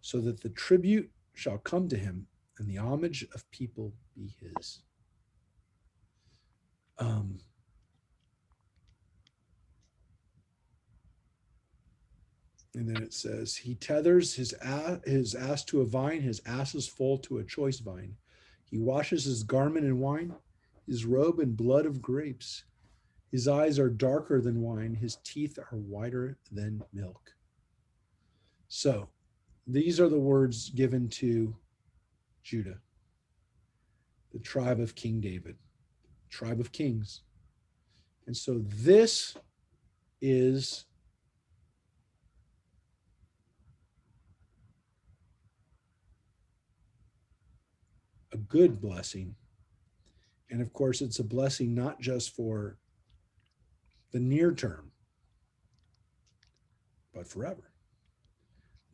so that the tribute shall come to him, and the homage of people be his. And then it says, he tethers his ass to a vine, his ass's foal to a choice vine. He washes his garment in wine, his robe in blood of grapes. His eyes are darker than wine, his teeth are whiter than milk. So these are the words given to Judah, the tribe of King David, tribe of kings. And so this is a good blessing. And of course, it's a blessing not just for the near term, but forever.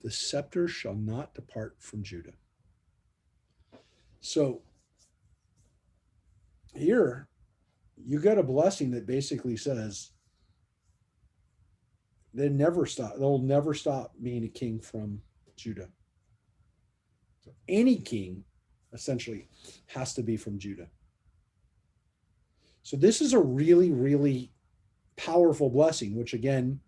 the scepter shall not depart from Judah. So here you got a blessing that basically says they'll never stop being a king from Judah. So any king essentially has to be from Judah. So this is a really, really powerful blessing, which again,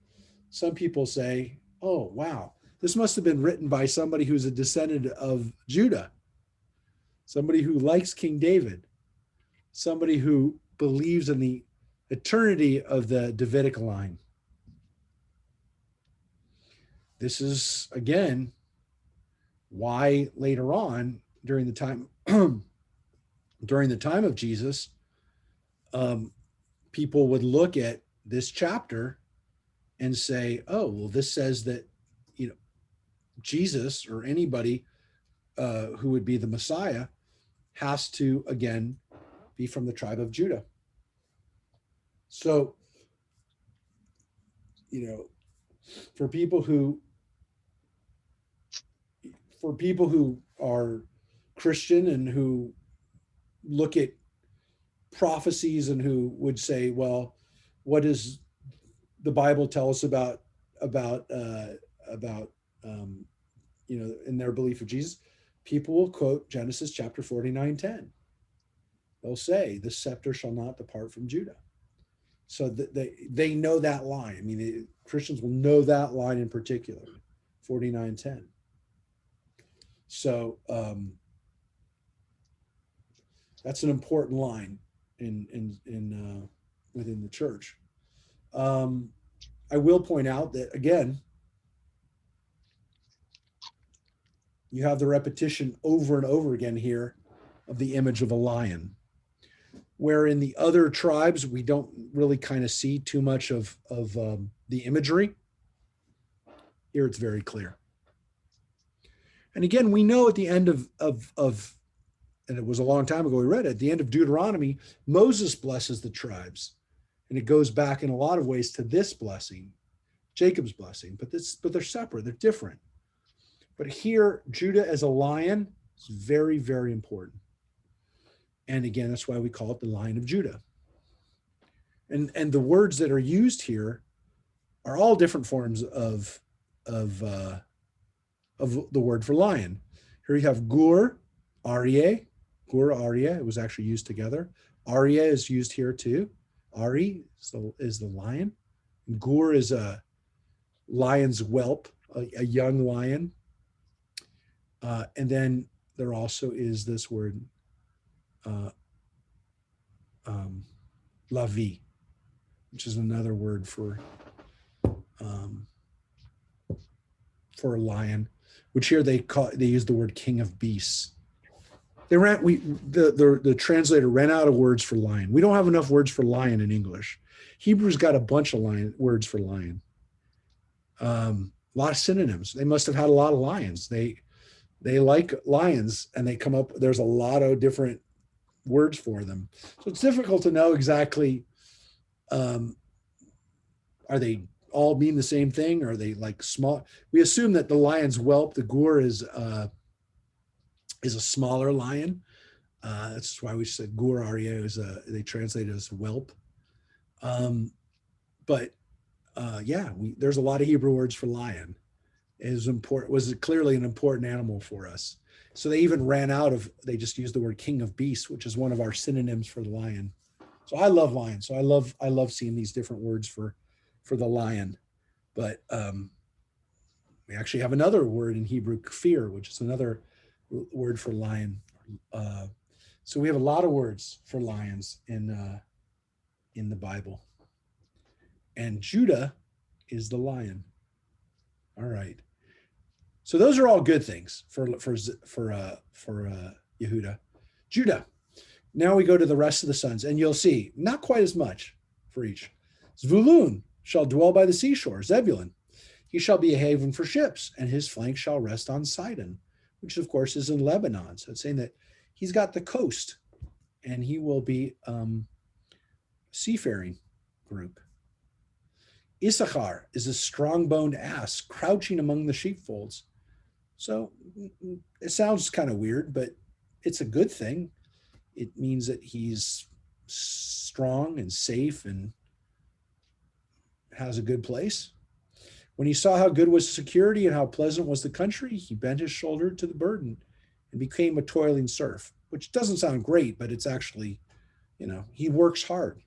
some people say, oh, wow, this must have been written by somebody who's a descendant of Judah, somebody who likes King David, somebody who believes in the eternity of the Davidic line. This is, again, why later on, during the time of Jesus, people would look at this chapter and say, oh, well, this says that, Jesus or anybody who would be the Messiah has to, again, be from the tribe of Judah. So, for people who are Christian and who look at prophecies and who would say, well, what does the Bible tell us about in their belief of Jesus? People will quote Genesis chapter 49:10. They'll say, the scepter shall not depart from Judah. So they know that line. I mean, Christians will know that line in particular, 49:10. So that's an important line in within the church. I will point out that, again, you have the repetition over and over again here of the image of a lion, where in the other tribes we don't really kind of see too much of the imagery. Here it's very clear. And again, we know at the end of and it was a long time ago we read it, at the end of Deuteronomy, Moses blesses the tribes. And it goes back in a lot of ways to this blessing, Jacob's blessing, but they're separate, they're different. But here, Judah as a lion is very, very important. And again, that's why we call it the Lion of Judah. And the words that are used here are all different forms of the word for lion. Here you have gur, aryeh. Gur, aryeh, it was actually used together. Aryeh is used here too. Ari is the lion. And gur is a lion's whelp, a young lion. And then there also is this word, lavi, which is another word for a lion, which here they use the word king of beasts. The translator ran out of words for lion. We don't have enough words for lion in English. Hebrew's got a bunch of words for lion. A lot of synonyms. They must have had a lot of lions. They like lions, and they come up, there's a lot of different words for them. So it's difficult to know exactly, are they all mean the same thing? Are they like small? We assume that the lion's whelp, the gur, is a smaller lion. That's why we said gur aryeh they translate it as whelp. There's a lot of Hebrew words for lion. Was clearly an important animal for us. So they even they just used the word king of beasts, which is one of our synonyms for the lion. So I love lions. So I love seeing these different words for the lion. But we actually have another word in Hebrew, kfir, which is another word for lion. So we have a lot of words for lions in the Bible. And Judah is the lion. All right. So those are all good things for Yehuda. Judah. Now we go to the rest of the sons, and you'll see not quite as much for each. Zvulun shall dwell by the seashore. Zebulun, he shall be a haven for ships, and his flank shall rest on Sidon, which of course is in Lebanon. So it's saying that he's got the coast, and he will be seafaring group. Issachar is a strong-boned ass crouching among the sheepfolds. So it sounds kind of weird, but it's a good thing. It means that he's strong and safe and has a good place. When he saw how good was security and how pleasant was the country, he bent his shoulder to the burden and became a toiling serf, which doesn't sound great, but it's actually, he works hard.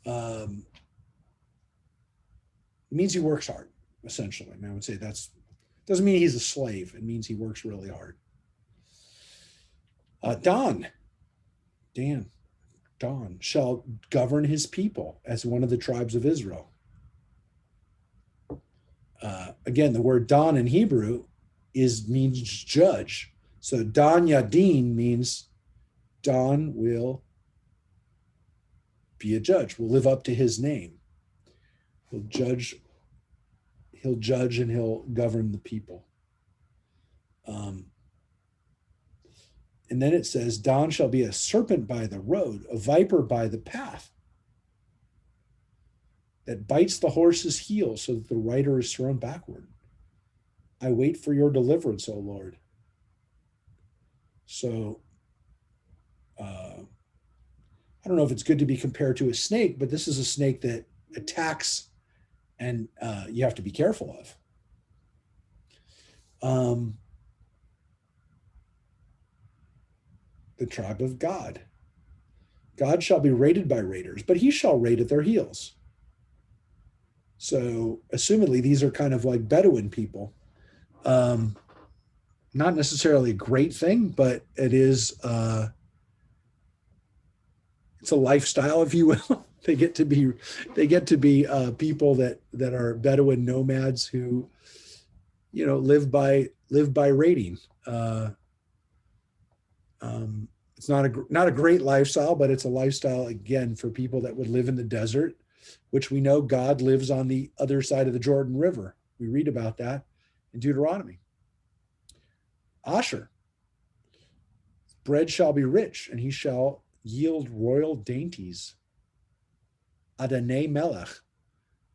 It means he works hard, essentially. I mean, I would say doesn't mean he's a slave. It means he works really hard. Don shall govern his people as one of the tribes of Israel. Again, the word Don in Hebrew means judge. So Don Yadin means Don will be a judge, will live up to his name. He'll judge and he'll govern the people. And then it says, Don shall be a serpent by the road, a viper by the path, that bites the horse's heel so that the rider is thrown backward. I wait for your deliverance, O Lord. So, I don't know if it's good to be compared to a snake, but this is a snake that attacks and you have to be careful of. The tribe of God. God shall be rated by raiders, but he shall raid at their heels. So, assumedly, these are kind of like Bedouin people. Not necessarily a great thing, but it is, it's a lifestyle, if you will. They get to be people that are Bedouin nomads who, live by raiding. It's not a great lifestyle, but it's a lifestyle, again, for people that would live in the desert, which we know God lives on the other side of the Jordan River. We read about that in Deuteronomy. Asher, bread shall be rich, and he shall yield royal dainties. Adonai Melech.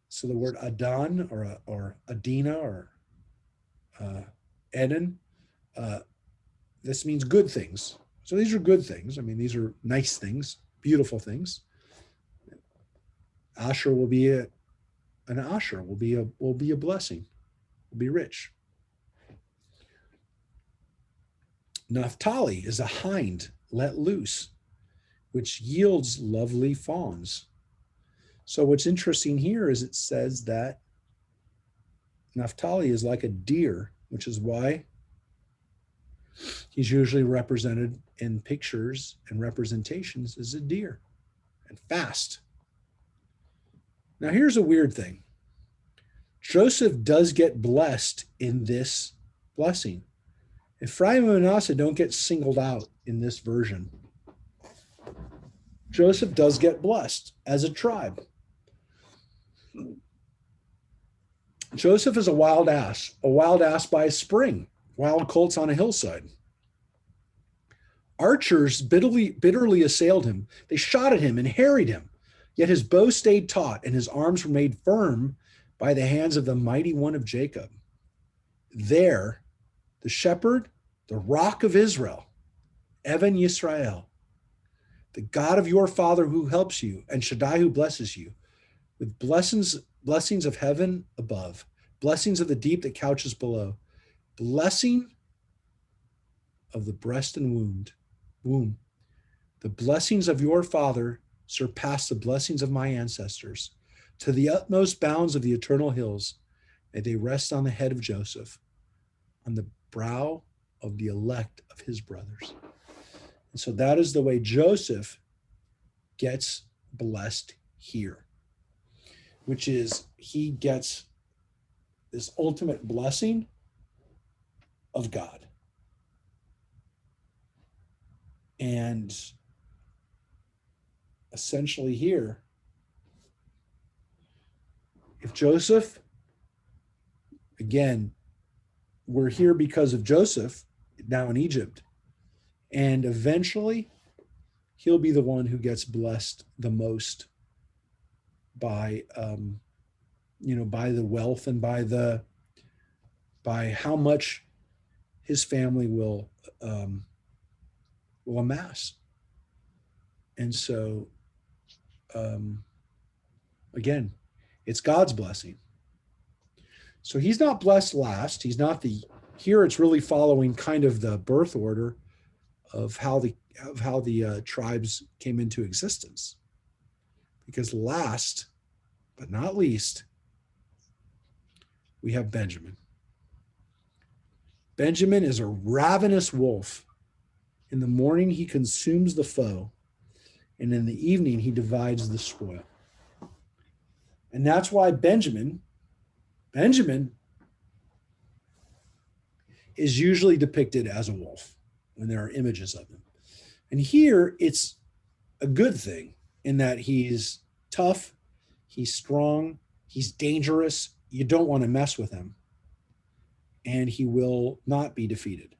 So the word Adon or Adina or Eden, this means good things. So these are good things. I mean, these are nice things, beautiful things. Asher will be an Asher will be a blessing, will be rich. Naphtali is a hind let loose, which yields lovely fawns. So what's interesting here is it says that Naphtali is like a deer, which is why he's usually represented in pictures and representations as a deer and fast. Now, here's a weird thing. Joseph does get blessed in this blessing. Ephraim and Manasseh don't get singled out in this version. Joseph does get blessed as a tribe. Joseph is a wild ass by a spring, wild colts on a hillside. Archers bitterly assailed him. They shot at him and harried him. Yet his bow stayed taut and his arms were made firm by the hands of the mighty one of Jacob. There, the shepherd, the rock of Israel, Even Yisrael, the God of your father who helps you, and Shaddai who blesses you, with blessings of heaven above, blessings of the deep that couches below, blessing of the breast and womb. The blessings of your father surpass the blessings of my ancestors. To the utmost bounds of the eternal hills, may they rest on the head of Joseph, on the brow of the elect of his brothers. And so that is the way Joseph gets blessed here, which is he gets this ultimate blessing of God. And essentially here, if Joseph, again, we're here because of Joseph now in Egypt, and eventually he'll be the one who gets blessed the most by by the wealth and by how much his family will amass. And so, again, it's God's blessing. So he's not blessed last. He's not here it's really following kind of the birth order of how the tribes came into existence. Because last but not least, we have Benjamin. Benjamin is a ravenous wolf. In the morning, he consumes the foe, and in the evening, he divides the spoil. And that's why Benjamin is usually depicted as a wolf when there are images of him. And here, it's a good thing in that he's tough, he's strong, he's dangerous. You don't want to mess with him. And he will not be defeated.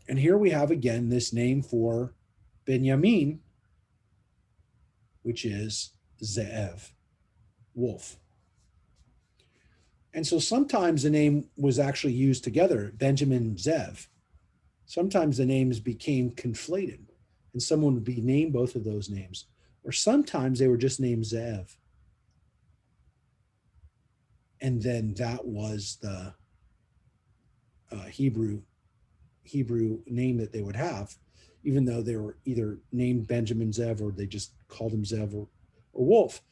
And here we have again this name for Benjamin, which is Ze'ev, wolf. And so sometimes the name was actually used together, Benjamin Zev. Sometimes the names became conflated, and someone would be named both of those names. Or sometimes they were just named Ze'ev. And then that was the Hebrew name that they would have, even though they were either named Benjamin Zev or they just called him Zev or Wolf.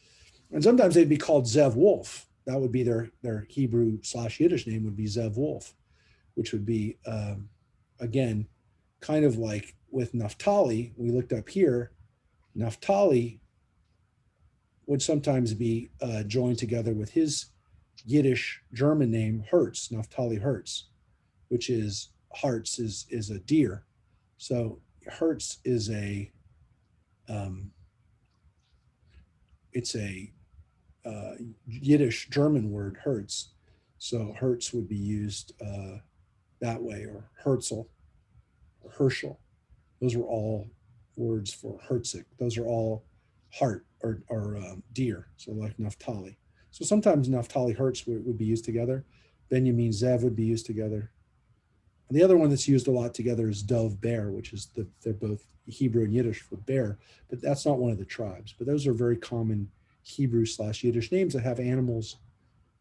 And sometimes they'd be called Zev Wolf. That would be their Hebrew/Yiddish name would be Zev Wolf, which would be, again, kind of like with Naphtali. We looked up here. Naphtali would sometimes be joined together with his Yiddish German name Hertz, Naphtali Hertz, which is Hertz is a deer. So Hertz is it's a Yiddish German word, Hertz. So Hertz would be used that way, or Herzl, or Herschel. Those were all words for Herzig. Those are all heart or deer. So like Naphtali. So sometimes Naphtali Hertz would be used together. Benjamin Zev would be used together. And the other one that's used a lot together is Dov Bear, which is they're both Hebrew and Yiddish for bear, but that's not one of the tribes. But those are very common Hebrew/Yiddish names that have animals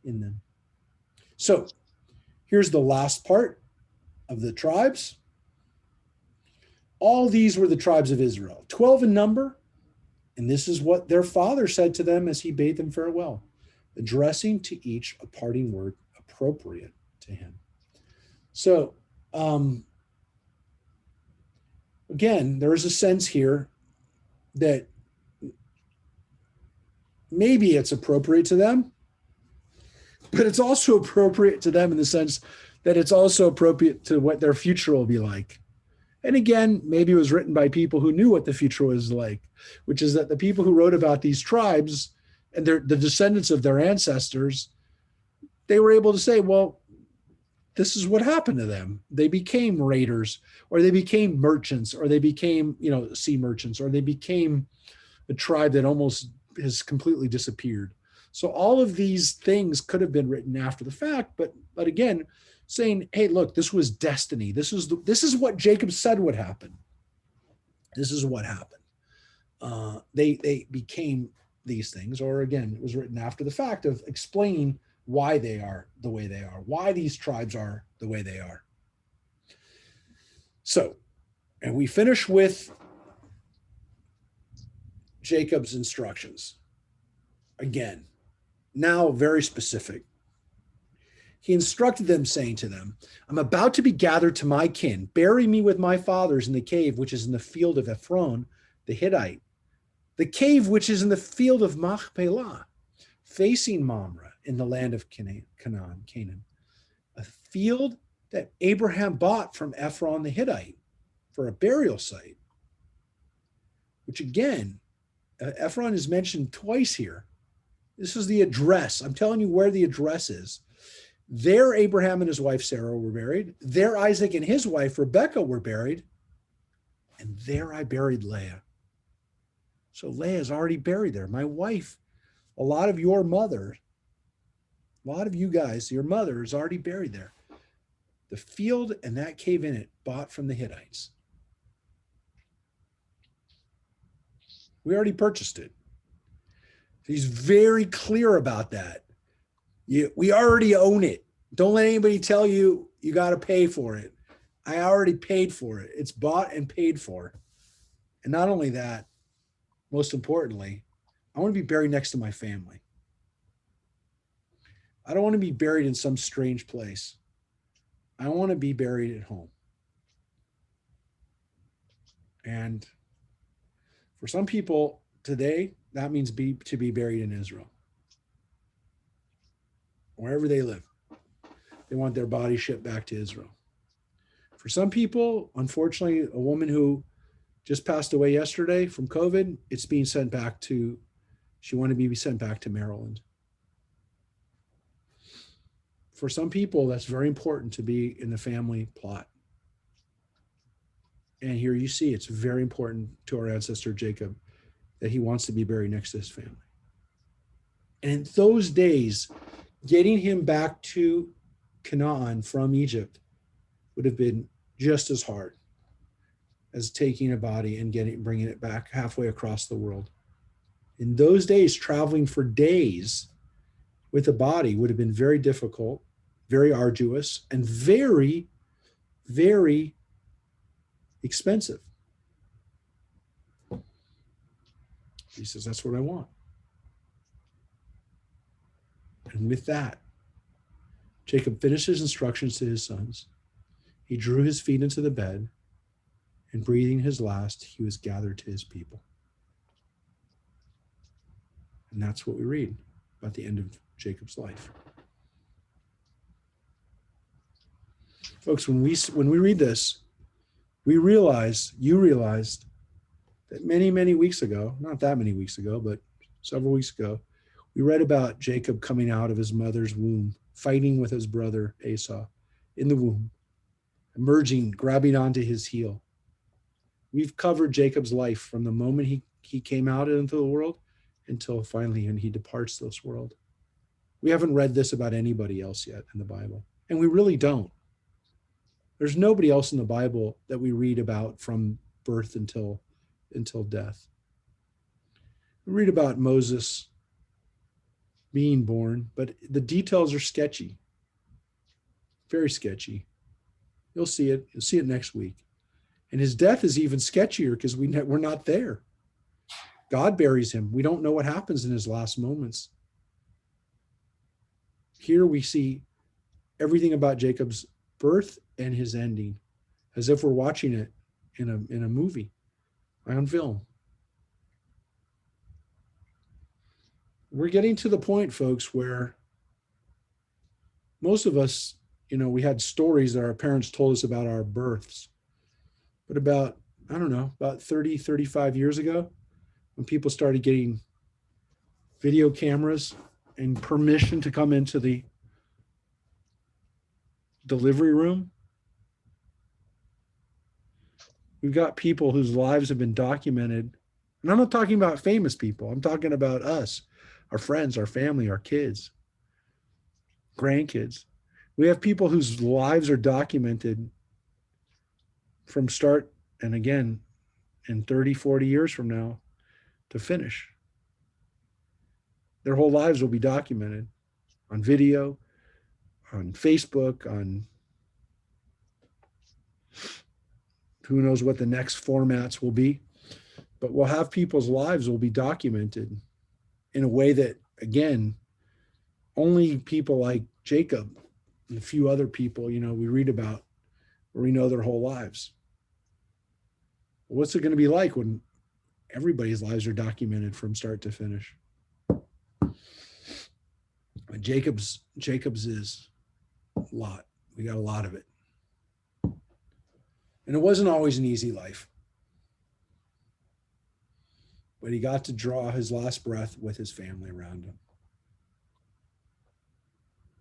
in them. So here's the last part of the tribes. All these were the tribes of Israel, 12 in number. And this is what their father said to them as he bade them farewell, addressing to each a parting word appropriate to him. So, again, there is a sense here that maybe it's appropriate to them, but it's also appropriate to them in the sense that it's also appropriate to what their future will be like. And again, maybe it was written by people who knew what the future was like, which is that the people who wrote about these tribes and the descendants of their ancestors, they were able to say, well, this is what happened to them. They became raiders, or they became merchants, or they became, sea merchants, or they became a tribe that almost has completely disappeared. So all of these things could have been written after the fact, but again, saying, hey, look, this was destiny. This is what Jacob said would happen. This is what happened. They became these things, or again, it was written after the fact of explaining why they are the way they are, why these tribes are the way they are. So, and we finish with Jacob's instructions. Again, now very specific. He instructed them, saying to them, I'm about to be gathered to my kin. Bury me with my fathers in the cave, which is in the field of Ephron, the Hittite, the cave which is in the field of Machpelah, facing Mamre in the land of Canaan, a field that Abraham bought from Ephron the Hittite for a burial site, which again, Ephron is mentioned twice here. This is the address. I'm telling you where the address is. There Abraham and his wife Sarah were buried. There Isaac and his wife Rebekah were buried. And there I buried Leah. So Leah's already buried there. My wife, a lot of your mother, a lot of you guys, your mother is already buried there. The field and that cave in it bought from the Hittites. We already purchased it. He's very clear about that. We already own it. Don't let anybody tell you you got to pay for it. I already paid for it. It's bought and paid for. And not only that, most importantly, I want to be buried next to my family. I don't want to be buried in some strange place. I want to be buried at home. And for some people today, that means to be buried in Israel, wherever they live. They want their body shipped back to Israel. For some people, unfortunately, a woman who just passed away yesterday from COVID, it's being sent back to, she wanted to be sent back to Maryland. For some people, that's very important to be in the family plot. And here you see it's very important to our ancestor Jacob that he wants to be buried next to his family. And in those days, getting him back to Canaan from Egypt would have been just as hard as taking a body and bringing it back halfway across the world. In those days, traveling for days with a body would have been very difficult, very arduous, and very, very expensive. He says, that's what I want. And with that, Jacob finished his instructions to his sons. He drew his feet into the bed, and breathing his last, he was gathered to his people. And that's what we read about the end of Jacob's life. Folks, when we read this, you realized that many weeks ago, not that many weeks ago, but several weeks ago, we read about Jacob coming out of his mother's womb, fighting with his brother Esau in the womb, emerging, grabbing onto his heel. We've covered Jacob's life from the moment he came out into the world until finally when he departs this world. We haven't read this about anybody else yet in the Bible, and we really don't. There's nobody else in the Bible that we read about from birth until death. We read about Moses being born, but the details are sketchy, very sketchy. You'll see it. You'll see it next week. And his death is even sketchier because we're not there. God buries him. We don't know what happens in his last moments. Here we see everything about Jacob's birth and his ending, as if we're watching it in a movie, on film. We're getting to the point, folks, where most of us, we had stories that our parents told us about our births. But about 30, 35 years ago, when people started getting video cameras and permission to come into the delivery room, we've got people whose lives have been documented. And I'm not talking about famous people. I'm talking about us, our friends, our family, our kids, grandkids. We have people whose lives are documented from start and again in 30, 40 years from now to finish. Their whole lives will be documented on video, on Facebook, on who knows what the next formats will be. But we'll have people's lives will be documented in a way that, again, only people like Jacob and a few other people, we read about where we know their whole lives. What's it going to be like when everybody's lives are documented from start to finish? But Jacob's is a lot. We got a lot of it. And it wasn't always an easy life. But he got to draw his last breath with his family around him.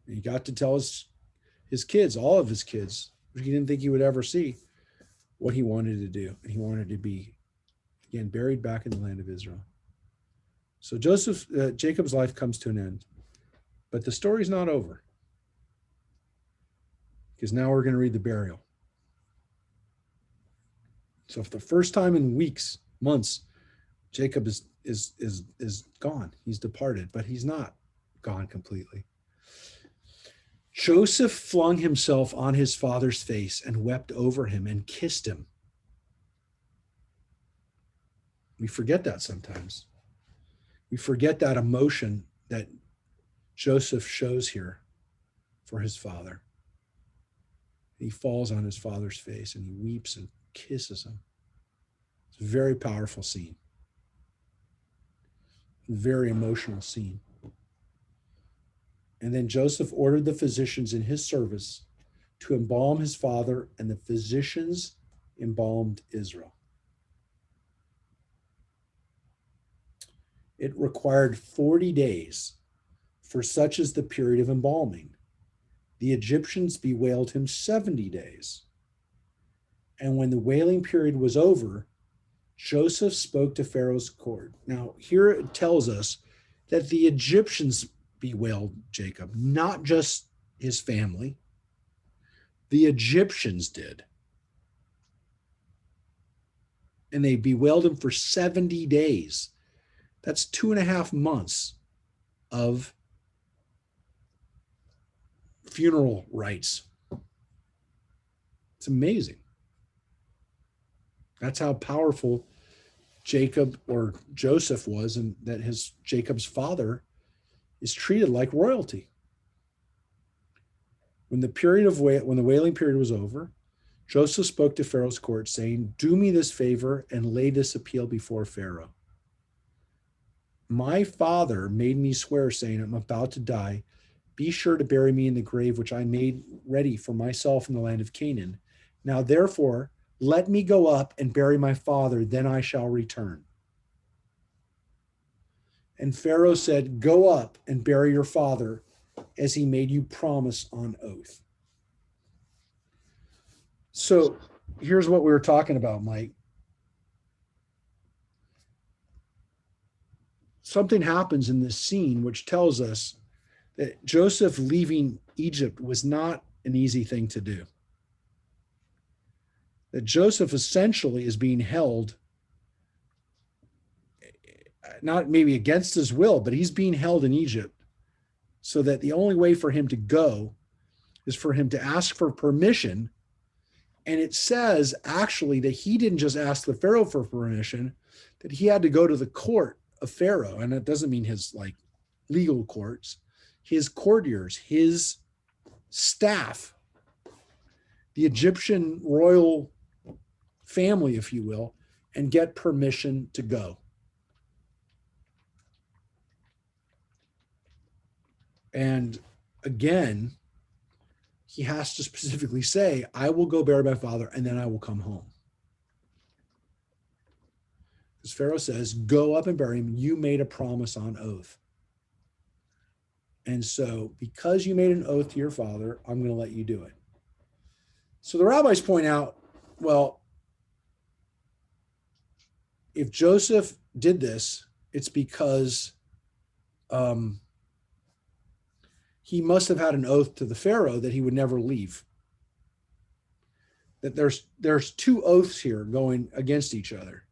And he got to tell his kids, all of his kids, which he didn't think he would ever see, what he wanted to do. And he wanted to be again, buried back in the land of Israel. So Jacob's life comes to an end, but the story's not over, because now we're going to read the burial. So for the first time in weeks, months, Jacob is gone. He's departed, but he's not gone completely. Joseph flung himself on his father's face and wept over him and kissed him. We forget that sometimes. We forget that emotion that Joseph shows here for his father. He falls on his father's face and he weeps and kisses him. It's a very powerful scene. Very emotional scene. And then Joseph ordered the physicians in his service to embalm his father, and the physicians embalmed Israel. It required 40 days, for such is the period of embalming. The Egyptians bewailed him 70 days. And when the wailing period was over, Joseph spoke to Pharaoh's court. Now, here it tells us that the Egyptians bewailed Jacob, not just his family. The Egyptians did. And they bewailed him for 70 days. That's 2.5 months of funeral rites. It's amazing. That's how powerful Jacob or Joseph was, and that Jacob's father is treated like royalty. When the wailing period was over, Joseph spoke to Pharaoh's court, saying, "Do me this favor and lay this appeal before Pharaoh. My father made me swear, saying, I'm about to die. Be sure to bury me in the grave which I made ready for myself in the land of Canaan. Now, therefore, let me go up and bury my father, then I shall return." And Pharaoh said, "Go up and bury your father, as he made you promise on oath." So here's what we were talking about, Mike. Something happens in this scene which tells us that Joseph leaving Egypt was not an easy thing to do. That Joseph essentially is being held, not maybe against his will, but he's being held in Egypt, so that the only way for him to go is for him to ask for permission. And it says actually that he didn't just ask the Pharaoh for permission, that he had to go to the court of Pharaoh. And it doesn't mean his legal courts, his courtiers, his staff, the Egyptian royal family, if you will, and get permission to go. And again, he has to specifically say, "I will go bury my father, and then I will come home." Because Pharaoh says, "Go up and bury him. You made a promise on oath. And so because you made an oath to your father, I'm going to let you do it." So the rabbis point out, well, if Joseph did this, it's because he must have had an oath to the Pharaoh that he would never leave. That there's two oaths here going against each other,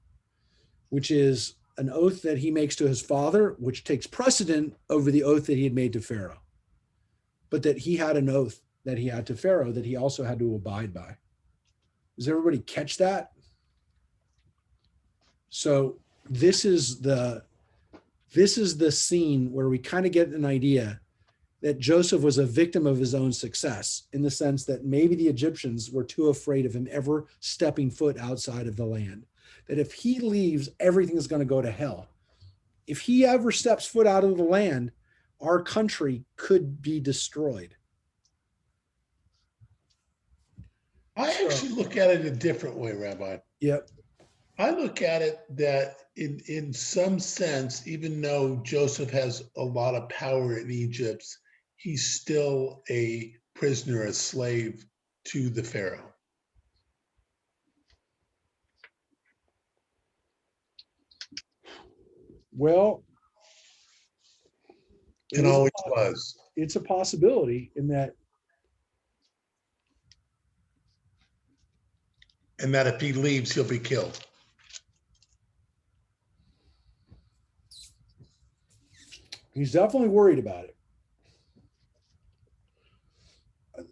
which is an oath that he makes to his father, which takes precedent over the oath that he had made to Pharaoh. But that he had an oath that he had to Pharaoh that he also had to abide by. Does everybody catch that? So this is the scene where we kind of get an idea that Joseph was a victim of his own success, in the sense that maybe the Egyptians were too afraid of him ever stepping foot outside of the land. That if he leaves, everything is going to go to hell. If he ever steps foot out of the land, our country could be destroyed. I actually look at it a different way, Rabbi. Yep. I look at it that in some sense, even though Joseph has a lot of power in Egypt, he's still a prisoner, a slave to the Pharaoh. Well, it always was. It's a possibility in that. And that if he leaves, he'll be killed. He's definitely worried about it.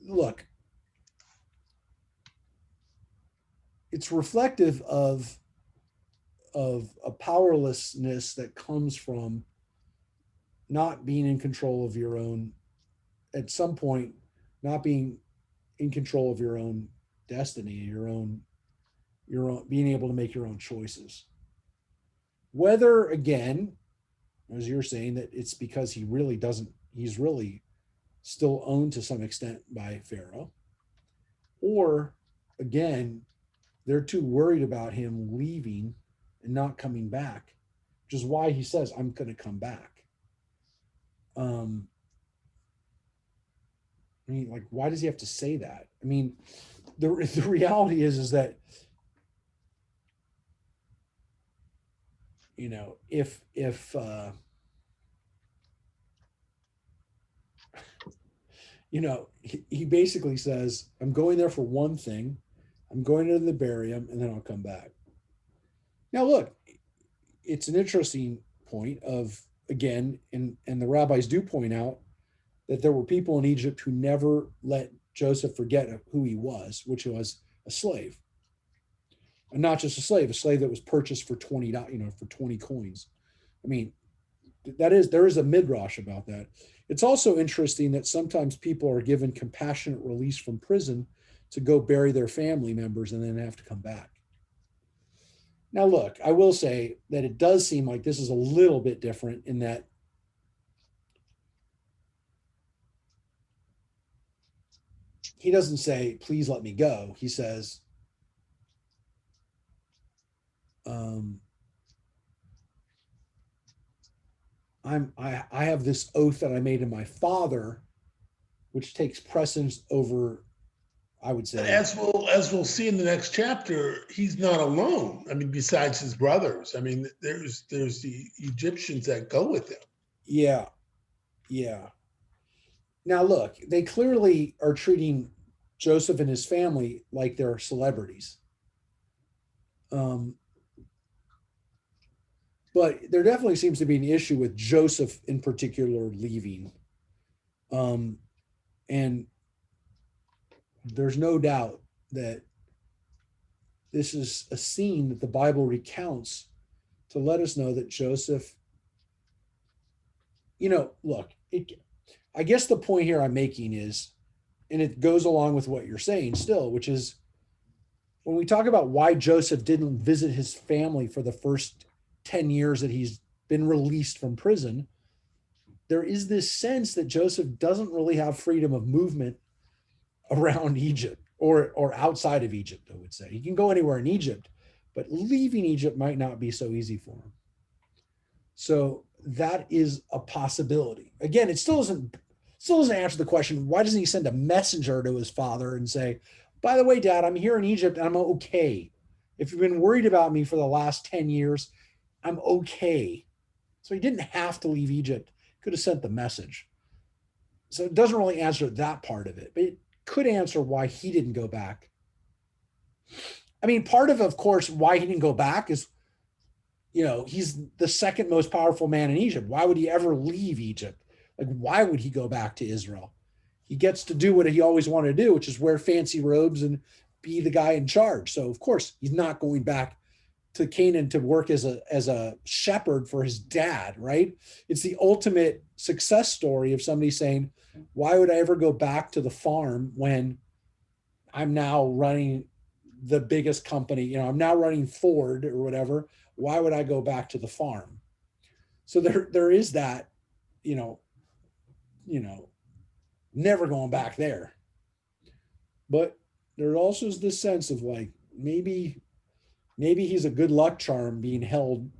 Look, it's reflective of a powerlessness that comes from not being in control of your own, at some point, not being in control of your own destiny, your own being able to make your own choices. Whether, again, as you're saying, that it's because he's really still owned to some extent by Pharaoh, or again, they're too worried about him leaving and not coming back, which is why he says, I'm going to come back. I mean, like, why does he have to say that? I mean, the reality is that, you know, if you know, he basically says, I'm going there for one thing. I'm going to bury him, and then I'll come back. Now, look, it's an interesting point of, again, and the rabbis do point out that there were people in Egypt who never let Joseph forget who he was, which was a slave. And not just a slave that was purchased for $20, for 20 coins. I mean, there is a midrash about that. It's also interesting that sometimes people are given compassionate release from prison to go bury their family members and then have to come back. Now, look, I will say that it does seem like this is a little bit different in that he doesn't say, please let me go. He says, I have this oath that I made to my father, which takes precedence over, I would say. As we'll see in the next chapter, he's not alone. I mean, besides his brothers. I mean, there's the Egyptians that go with him. Yeah. Now, look, they clearly are treating Joseph and his family like they're celebrities. But there definitely seems to be an issue with Joseph in particular leaving. And there's no doubt that this is a scene that the Bible recounts to let us know that Joseph, look, I guess the point here I'm making is, and it goes along with what you're saying still, which is when we talk about why Joseph didn't visit his family for the first 10 years that he's been released from prison, there is this sense that Joseph doesn't really have freedom of movement around Egypt or outside of Egypt, I would say. He can go anywhere in Egypt, but leaving Egypt might not be so easy for him. So that is a possibility. Again, it still doesn't answer the question, why doesn't he send a messenger to his father and say, by the way, Dad, I'm here in Egypt and I'm okay. If you've been worried about me for the last 10 years, I'm okay. So he didn't have to leave Egypt. Could have sent the message. So it doesn't really answer that part of it, but it could answer why he didn't go back. I mean, part of course, why he didn't go back is, he's the second most powerful man in Egypt. Why would he ever leave Egypt? Like, why would he go back to Israel? He gets to do what he always wanted to do, which is wear fancy robes and be the guy in charge. So of course he's not going back to Canaan to work as a shepherd for his dad, right? It's the ultimate success story of somebody saying, why would I ever go back to the farm when I'm now running the biggest company? I'm now running Ford or whatever. Why would I go back to the farm? So there is that, never going back there. But there also is this sense of like, maybe he's a good luck charm being held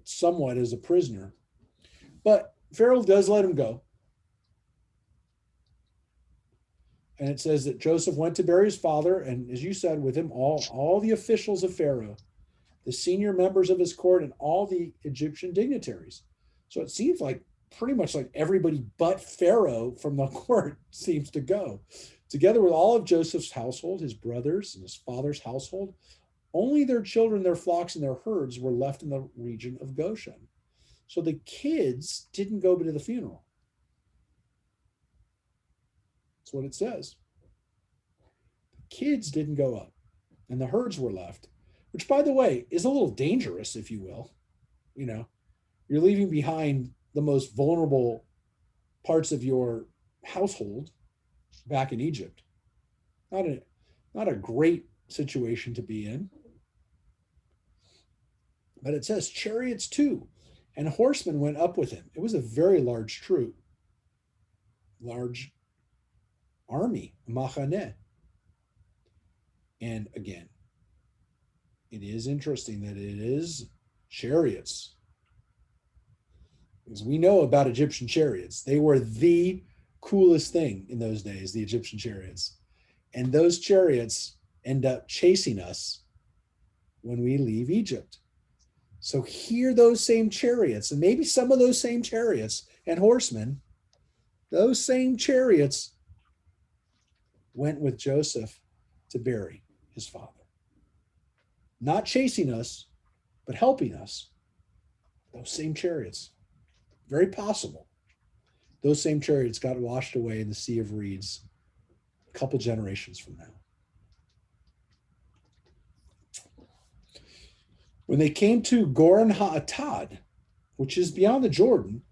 somewhat as a prisoner. But Pharaoh does let him go. And it says that Joseph went to bury his father, and as you said, with him all the officials of Pharaoh. the senior members of his court, and all the Egyptian dignitaries. So it seems like pretty much like everybody but Pharaoh from the court seems to go. Together with all of Joseph's household, his brothers and his father's household, only their children, their flocks, and their herds were left in the region of Goshen. So the kids didn't go to the funeral. That's what it says. The kids didn't go up, and the herds were left, which, by the way, is a little dangerous, if you will. You know, you're leaving behind the most vulnerable parts of your household back in Egypt. Not a great situation to be in. But it says chariots too, and horsemen went up with him. It was a very large troop, large army, machaneh. And again, it is interesting that it is chariots. Because we know about Egyptian chariots. They were the coolest thing in those days, the Egyptian chariots. And those chariots end up chasing us when we leave Egypt. So here those same chariots, and maybe some of those same chariots and horsemen, those same chariots went with Joseph to bury his father. Not chasing us, but helping us. Those same chariots. Very possible. Those same chariots got washed away in the Sea of Reeds a couple generations from now. When they came to Goren Ha'atad, which is beyond the Jordan,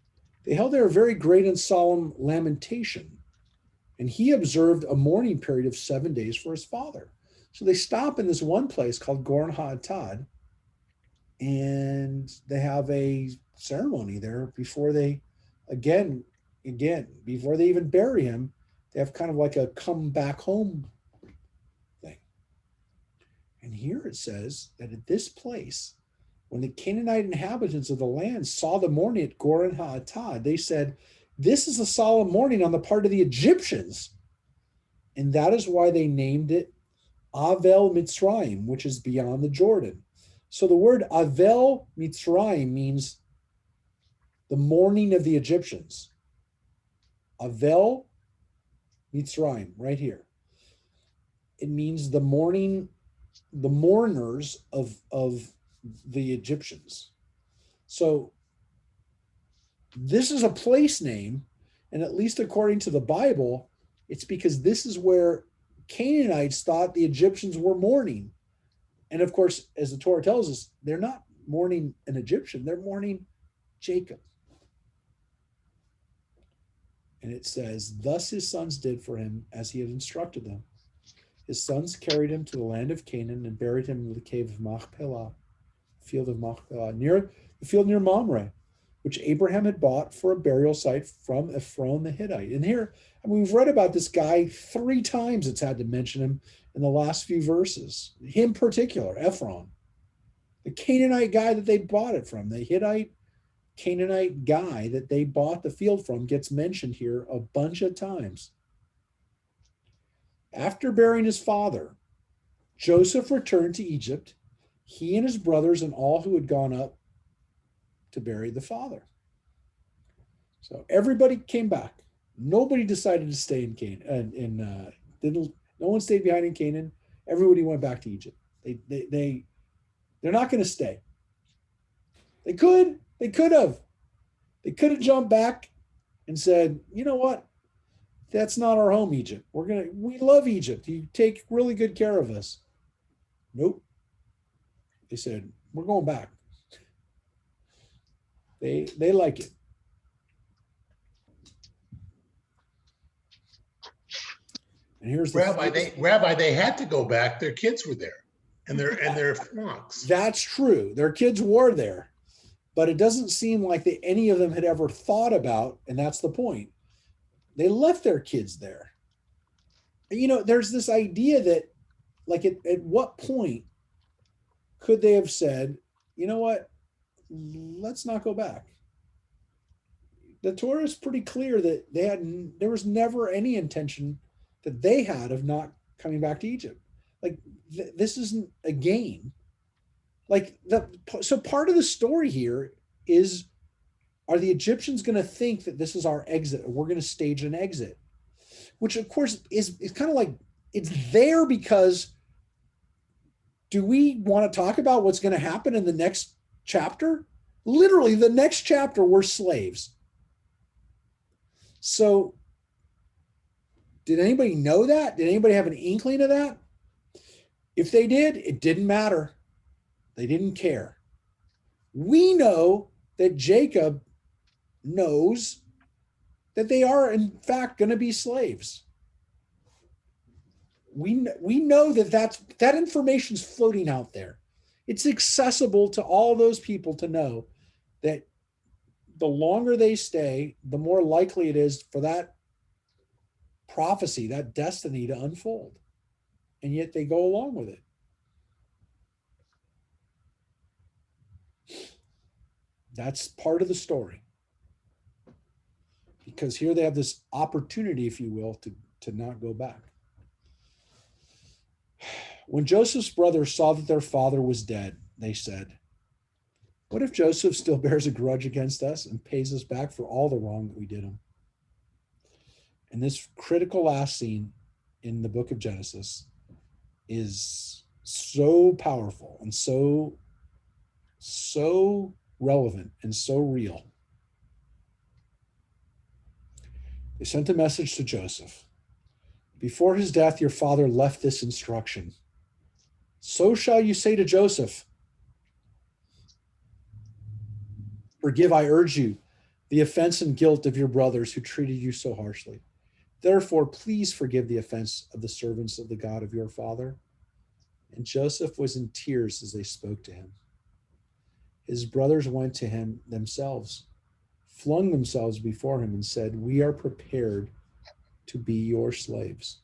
they held there a very great and solemn lamentation. And he observed a mourning period of 7 days for his father. So they stop in this one place called Goren Ha'atad, and they have a ceremony there before they, again, before they even bury him. They have kind of like a come back home thing. And here it says that at this place, when the Canaanite inhabitants of the land saw the mourning at Goren Ha'atad, they said, "This is a solemn mourning on the part of the Egyptians." And that is why they named it Avel Mitzrayim, which is beyond the Jordan. So the word Avel Mitzrayim means the mourning of the Egyptians. Avel Mitzrayim, right here. It means the mourning, the mourners of the Egyptians. So this is a place name, and at least according to the Bible, it's because this is where Canaanites thought the Egyptians were mourning. And of course, as the Torah tells us, they're not mourning an Egyptian, they're mourning Jacob. And it says, thus his sons did for him as he had instructed them. His sons carried him to the land of Canaan and buried him in the cave of Machpelah, field of Machpelah, near the field near Mamre, which Abraham had bought for a burial site from Ephron the Hittite. And here, I mean, we've read about this guy 3 times. It's had to mention him in the last few verses. Him in particular, Ephron, the Canaanite guy that they bought it from, the Hittite Canaanite guy that they bought the field from, gets mentioned here a bunch of times. After burying his father, Joseph returned to Egypt, he and his brothers and all who had gone up to bury the father. So everybody came back. Nobody decided to stay in Canaan. No one stayed behind in Canaan. Everybody went back to Egypt. They're not going to stay. They could have. They could have jumped back and said, you know what? That's not our home, Egypt. We love Egypt. You take really good care of us. Nope. They said, we're going back. They like it. And here's the Rabbi, they had to go back. Their kids were there, and their flocks. That's true. Their kids were there, but it doesn't seem like any of them had ever thought about, and that's the point. They left their kids there. And, you know, there's this idea that, like, at what point could they have said, you know what, let's not go back? The Torah is pretty clear that there was never any intention that they had of not coming back to Egypt. Like, this isn't a game. So part of the story here is, are the Egyptians going to think that this is our exit, or we're going to stage an exit? Which of course is kind of like, it's there because do we want to talk about what's going to happen in the next chapter? Literally the next chapter, we're slaves. So did anybody know that? Did anybody have an inkling of that? If they did, it didn't matter. They didn't care. We know that Jacob knows that they are in fact going to be slaves. We know that information is floating out there. It's accessible to all those people to know that the longer they stay, the more likely it is for that prophecy, that destiny to unfold. And yet they go along with it. That's part of the story. Because here they have this opportunity, if you will, to not go back. When Joseph's brothers saw that their father was dead, they said, "What if Joseph still bears a grudge against us and pays us back for all the wrong that we did him?" And this critical last scene in the book of Genesis is so powerful and so relevant and so real. They sent a message to Joseph. "Before his death, your father left this instruction. So shall you say to Joseph, 'Forgive, I urge you, the offense and guilt of your brothers who treated you so harshly. Therefore, please forgive the offense of the servants of the God of your father.'" And Joseph was in tears as they spoke to him. His brothers went to him themselves, flung themselves before him, and said, "We are prepared to be your slaves."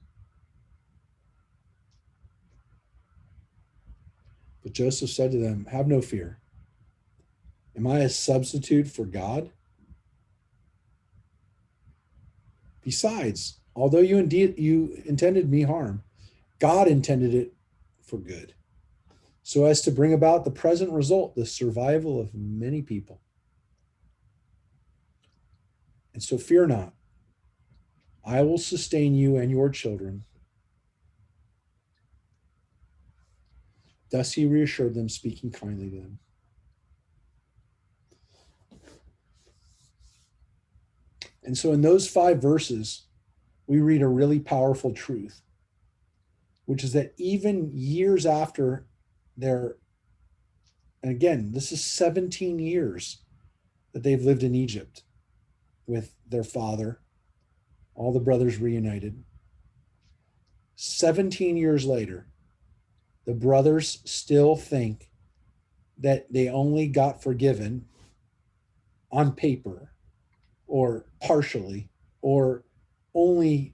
But Joseph said to them, "Have no fear. Am I a substitute for God? Besides, although you intended me harm, God intended it for good, so as to bring about the present result, the survival of many people. And so fear not. I will sustain you and your children." Thus he reassured them, speaking kindly to them. And so in those 5 verses, we read a really powerful truth, which is that even years after and again, this is 17 years that they've lived in Egypt with their father, all the brothers reunited. 17 years later, the brothers still think that they only got forgiven on paper or partially or only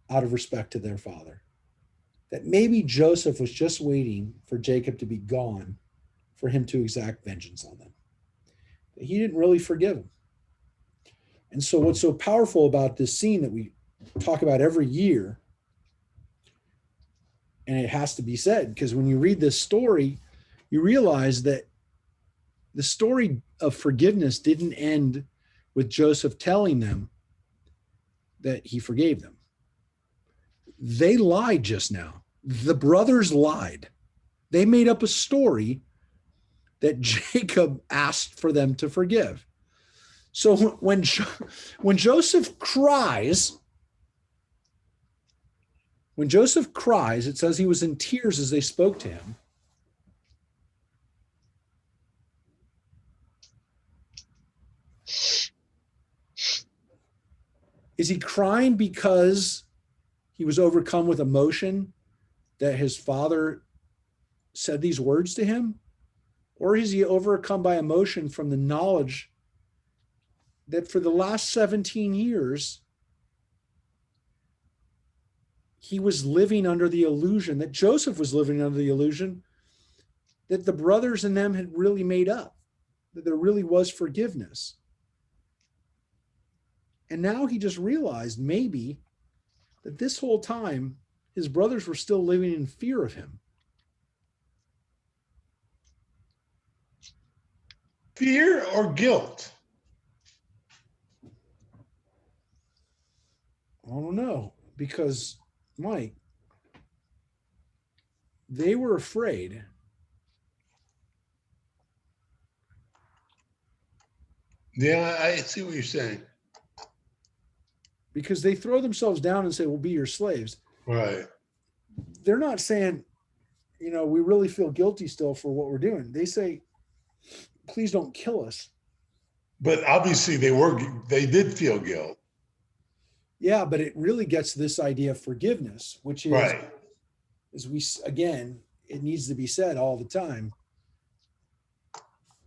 out of respect to their father. That maybe Joseph was just waiting for Jacob to be gone for him to exact vengeance on them. That he didn't really forgive them. And so what's so powerful about this scene that we talk about every year, and it has to be said, because when you read this story, you realize that the story of forgiveness didn't end with Joseph telling them that he forgave them. They lied just now. The brothers lied. They made up a story that Jacob asked for them to forgive. So when Joseph cries, it says he was in tears as they spoke to him. Is he crying because he was overcome with emotion that his father said these words to him? Or is he overcome by emotion from the knowledge that for the last 17 years, he was living under the illusion, that Joseph was living under the illusion that the brothers and them had really made up, that there really was forgiveness. And now he just realized maybe that this whole time, his brothers were still living in fear of him. Fear or guilt? I don't know, because Mike, they were afraid. Yeah, I see what you're saying. Because they throw themselves down and say, we'll be your slaves. Right. They're not saying, we really feel guilty still for what we're doing. They say, please don't kill us. But obviously they did feel guilt. Yeah, but it really gets to this idea of forgiveness, which is, right. Again, it needs to be said all the time.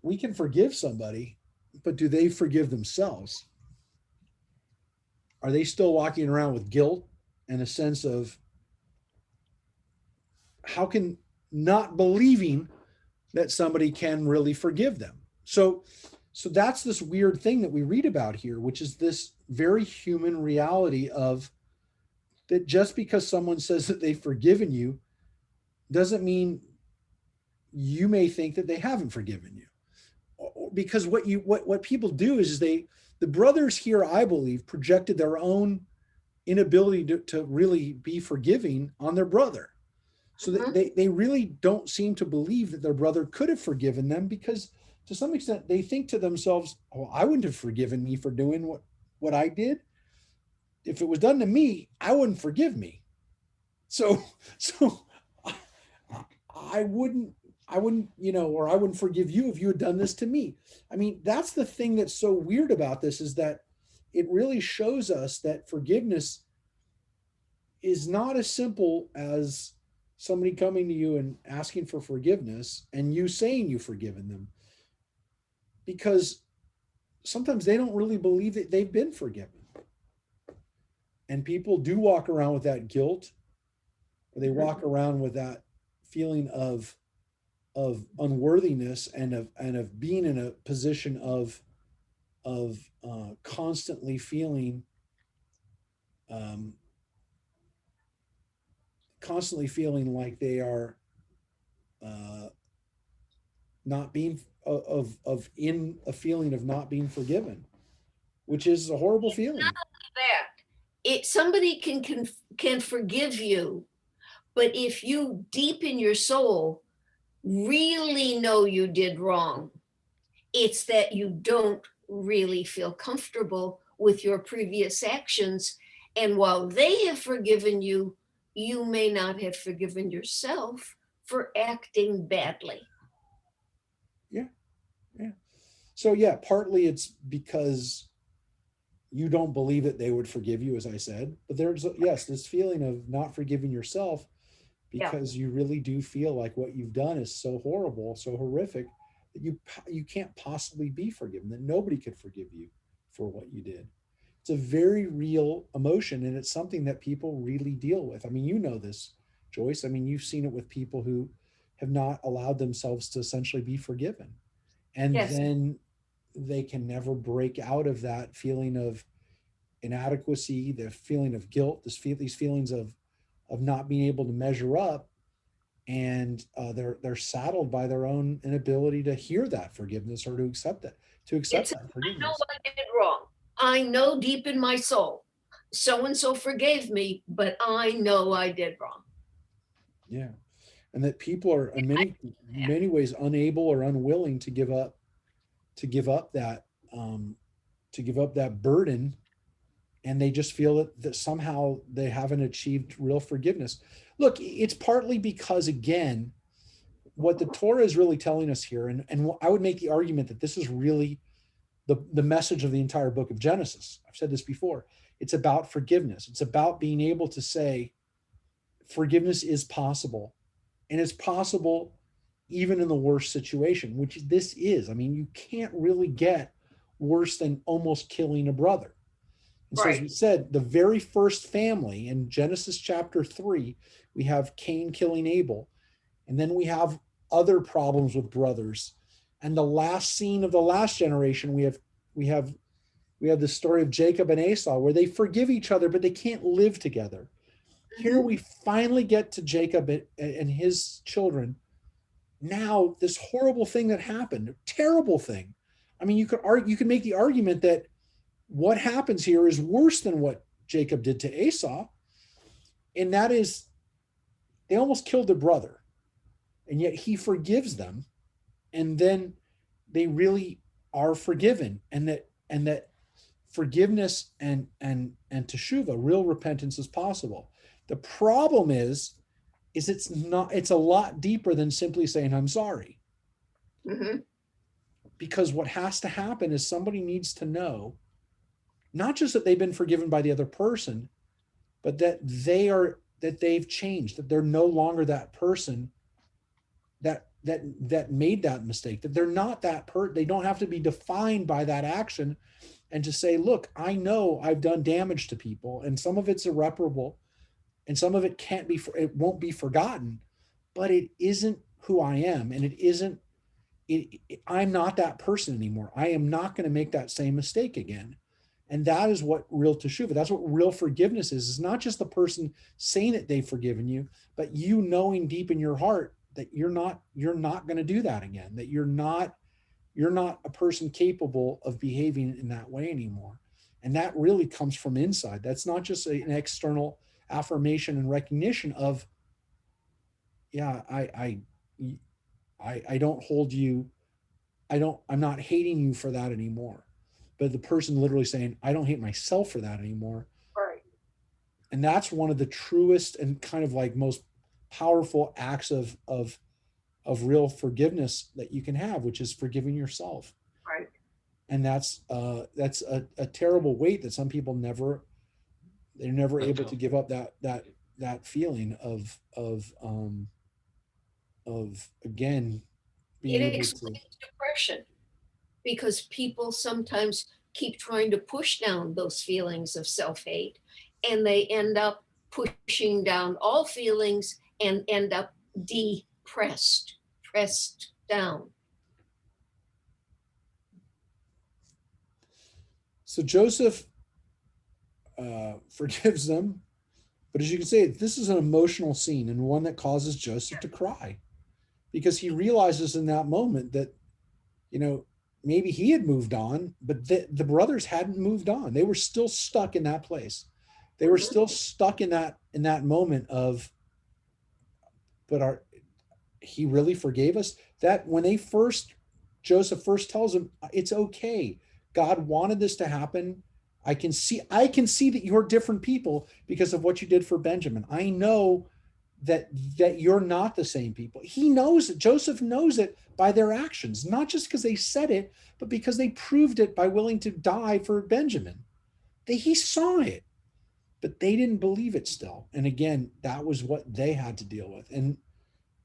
We can forgive somebody, but do they forgive themselves? Are they still walking around with guilt and a sense of how can not believing that somebody can really forgive them? So that's this weird thing that we read about here, which is this very human reality of that just because someone says that they've forgiven you doesn't mean you may think that they haven't forgiven you. Because what people do is the brothers here, I believe, projected their own inability to really be forgiving on their brother. So they really don't seem to believe that their brother could have forgiven them, because to some extent they think to themselves, oh, I wouldn't have forgiven me for doing what I did. If it was done to me, I wouldn't forgive me. So I wouldn't, or I wouldn't forgive you if you had done this to me. I mean, that's the thing that's so weird about this, is that it really shows us that forgiveness is not as simple as somebody coming to you and asking for forgiveness and you saying you've forgiven them, because sometimes they don't really believe that they've been forgiven. And people do walk around with that guilt, or they walk around with that feeling of unworthiness and of being in a position of constantly feeling like they are not being in a feeling of not being forgiven, which is a horrible feeling. Somebody can forgive you, but if you deep in your soul really know you did wrong, it's that you don't really feel comfortable with your previous actions. And while they have forgiven you, you may not have forgiven yourself for acting badly. Yeah. So yeah, partly it's because you don't believe that they would forgive you, as I said, but there's this feeling of not forgiving yourself because you really do feel like what you've done is so horrible, so horrific, that you can't possibly be forgiven, that nobody could forgive you for what you did. It's a very real emotion, and it's something that people really deal with. I mean, you know this, Joyce. I mean, you've seen it with people who have not allowed themselves to essentially be forgiven. And then they can never break out of that feeling of inadequacy, the feeling of guilt, these feelings of not being able to measure up, and they're saddled by their own inability to hear that forgiveness or to accept that forgiveness. I know I did wrong. I know deep in my soul, so and so forgave me, but I know I did wrong. Yeah, and that people are in many ways unable or unwilling to give up that burden, and they just feel that somehow they haven't achieved real forgiveness. Look, it's partly because, again, what the Torah is really telling us here, and I would make the argument that this is really the message of the entire book of Genesis. I've said this before. It's about forgiveness. It's about being able to say forgiveness is possible, and it's possible even in the worst situation, which this is. I mean, you can't really get worse than almost killing a brother. And so, as we said, the very first family in Genesis chapter 3, we have Cain killing Abel. And then we have other problems with brothers. And the last scene of the last generation, we have the story of Jacob and Esau, where they forgive each other, but they can't live together. Here we finally get to Jacob and his children. Now, this horrible thing that happened, terrible thing, I mean, you could make the argument that what happens here is worse than what Jacob did to Esau. And that is, they almost killed their brother, and yet he forgives them. And then they really are forgiven, and that forgiveness and teshuvah, real repentance, is possible. The problem is it's a lot deeper than simply saying, I'm sorry. Mm-hmm. Because what has to happen is somebody needs to know, not just that they've been forgiven by the other person, but that they've changed, that they're no longer that person that made that mistake, that they're not that they don't have to be defined by that action, and to say, look, I know I've done damage to people, and some of it's irreparable, and some of it it won't be forgotten, but it isn't who I am, and I'm not that person anymore. I am not going to make that same mistake again. And that is what real teshuvah, that's what real forgiveness is. It's not just the person saying that they've forgiven you, but you knowing deep in your heart that you're not going to do that again, that you're not a person capable of behaving in that way anymore. And that really comes from inside. That's not just an external affirmation and recognition of, yeah, I don't hold you. I'm not hating you for that anymore. But the person literally saying, I don't hate myself for that anymore. Right. And that's one of the truest and kind of like most powerful acts of real forgiveness that you can have, which is forgiving yourself. Right. And that's a terrible weight that some people they're never able to give up, that feeling of again being It able explains to. depression, because people sometimes keep trying to push down those feelings of self-hate, and they end up pushing down all feelings and end up pressed down. So Joseph forgives them, but as you can see, this is an emotional scene, and one that causes Joseph to cry, because he realizes in that moment that, maybe he had moved on, but the brothers hadn't moved on. They were still stuck in that place. They were still stuck in that moment of, but he really forgave us. That when Joseph first tells him, it's okay. God wanted this to happen. I can see that you're different people because of what you did for Benjamin. I know that you're not the same people. He knows it. Joseph knows it by their actions, not just because they said it, but because they proved it by willing to die for Benjamin. He saw it, but they didn't believe it still. And again, that was what they had to deal with. And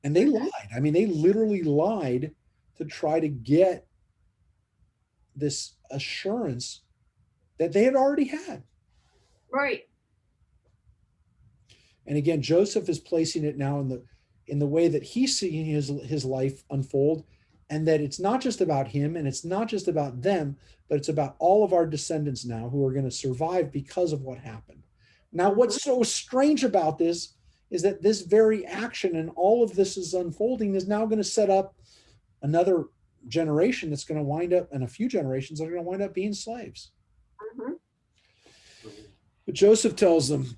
they lied. I mean, they literally lied to try to get this assurance that they had already had. Right. And again, Joseph is placing it now in the way that he's seeing his life unfold, and that it's not just about him and it's not just about them, but it's about all of our descendants now who are going to survive because of what happened. Now, what's so strange about this is that this very action and all of this is unfolding is now going to set up another generation that's going to wind up, and a few generations that are going to wind up being slaves. Mm-hmm. But Joseph tells them,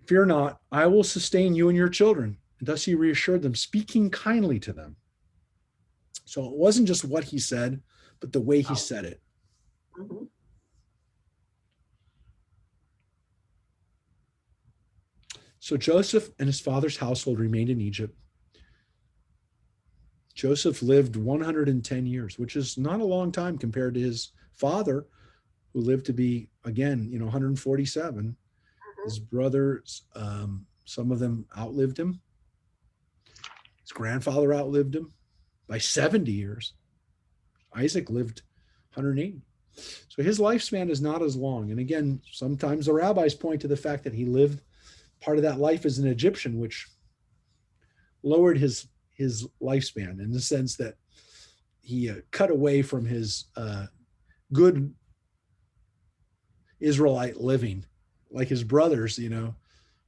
fear not, I will sustain you and your children. And thus he reassured them, speaking kindly to them. So it wasn't just what he said, but the way he said it. Mm-hmm. So Joseph and his father's household remained in Egypt. Joseph lived 110 years, which is not a long time compared to his father, who lived to be, again, 147. Mm-hmm. His brothers, some of them outlived him. His grandfather outlived him by 70 years. Isaac lived 180. So his lifespan is not as long. And again, sometimes the rabbis point to the fact that he lived part of that life as an Egyptian, which lowered his lifespan in the sense that he cut away from his good Israelite living, like his brothers,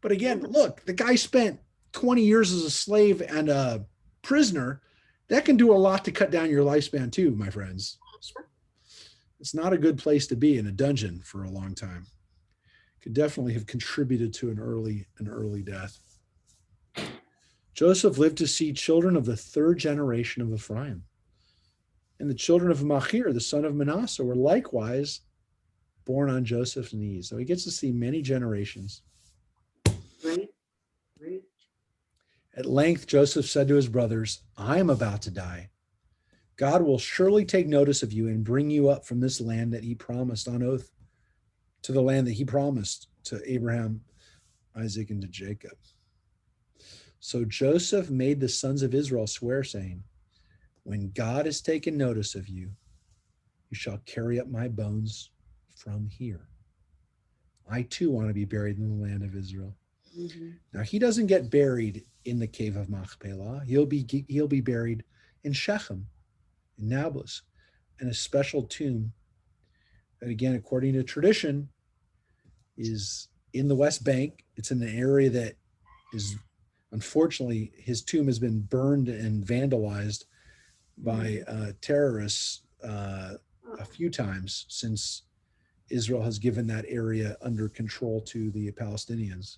But again, look, the guy spent 20 years as a slave and a prisoner, That can do a lot to cut down your lifespan too, my friends. It's not a good place to be in a dungeon for a long time. Could definitely have contributed to an early death. Joseph lived to see children of the third generation of Ephraim. And the children of Machir, the son of Manasseh, were likewise born on Joseph's knees. So he gets to see many generations. Right. At length, Joseph said to his brothers, I am about to die. God will surely take notice of you and bring you up from this land that he promised on oath, to the land that he promised to Abraham, Isaac, and to Jacob. So Joseph made the sons of Israel swear, saying, when God has taken notice of you, you shall carry up my bones from here. I too want to be buried in the land of Israel. Mm-hmm. Now he doesn't get buried in the cave of Machpelah. He'll be buried in Shechem, in Nablus, in a special tomb that, again, according to tradition, is in the West Bank. It's in an area that is, unfortunately, his tomb has been burned and vandalized by terrorists a few times since Israel has given that area under control to the Palestinians.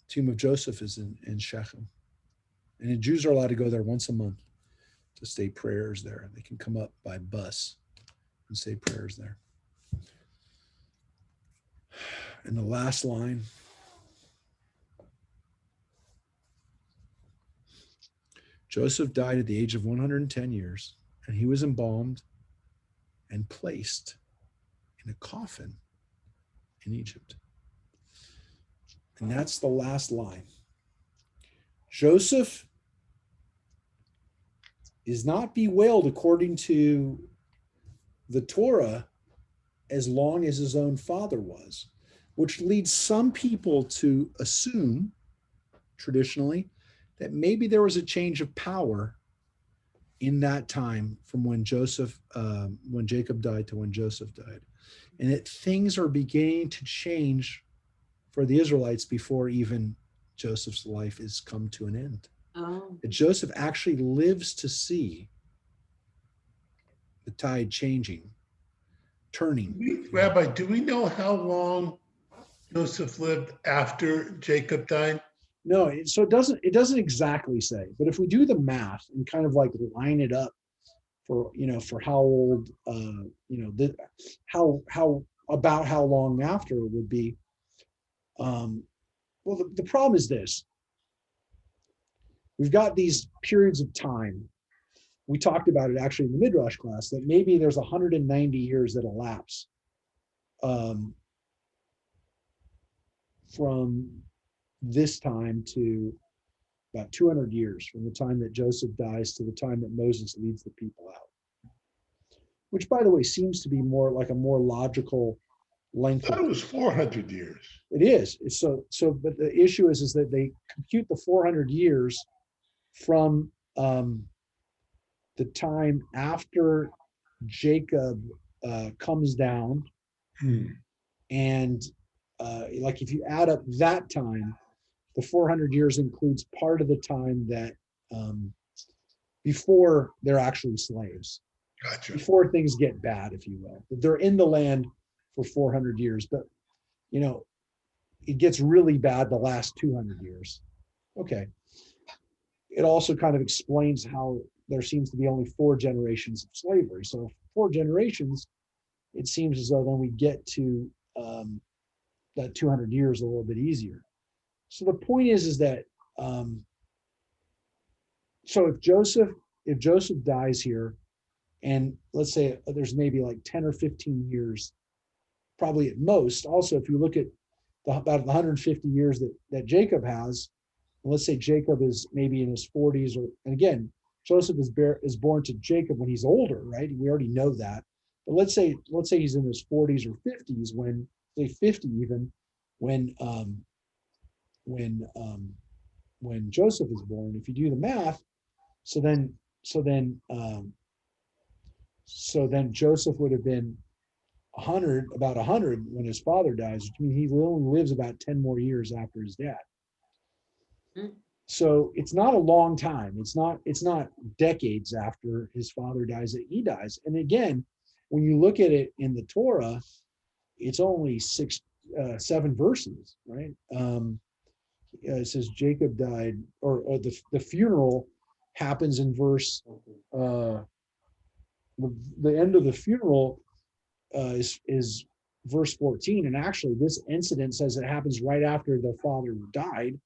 Tomb of Joseph is in Shechem. And the Jews are allowed to go there once a month to say prayers there. They can come up by bus and say prayers there. And the last line. Joseph died at the age of 110 years, and he was embalmed and placed in a coffin in Egypt. And that's the last line. Joseph is not bewailed according to the Torah as long as his own father was, which leads some people to assume, traditionally, that maybe there was a change of power in that time from when when Jacob died to when Joseph died. And that things are beginning to change for the Israelites before even Joseph's life is come to an end. Oh. That Joseph actually lives to see the tide changing, turning. Rabbi, do we know how long Joseph lived after Jacob died? No, so it doesn't exactly say, but if we do the math and kind of like line it up for how old, how long after it would be. Well, the problem is this. We've got these periods of time. We talked about it actually in the Midrash class, that maybe there's 190 years that elapse from this time to about 200 years, from the time that Joseph dies to the time that Moses leads the people out. Which, by the way, seems to be more like a more logical length. I thought it was 400 years. It is. But the issue is that they compute the 400 years from the time after Jacob comes down, and like if you add up that time, the 400 years includes part of the time that before they're actually slaves. Gotcha. Before things get bad, if you will. They're in the land for 400 years, but it gets really bad the last 200 years. Okay. It also kind of explains how there seems to be only 4 generations of slavery. So 4 generations, it seems as though then we get to that 200 years a little bit easier. So the point is that so if Joseph dies here, and let's say there's maybe like 10 or 15 years, probably at most. Also, if you look at about 150 years that Jacob has, and let's say Jacob is maybe in his 40s, and again, Joseph is born to Jacob when he's older, right? We already know that. But let's say he's in his 40s or 50s, when say 50 even, when Joseph is born. If you do the math, so then Joseph would have been about 100 when his father dies, which means he only lives about 10 more years after his dad. So it's not a long time. It's not decades after his father dies that he dies. And again, when you look at it in the Torah, it's only 7 verses, right? It says Jacob died, or the funeral happens in verse. The end of the funeral is verse 14, and actually, this incident says it happens right after the father died.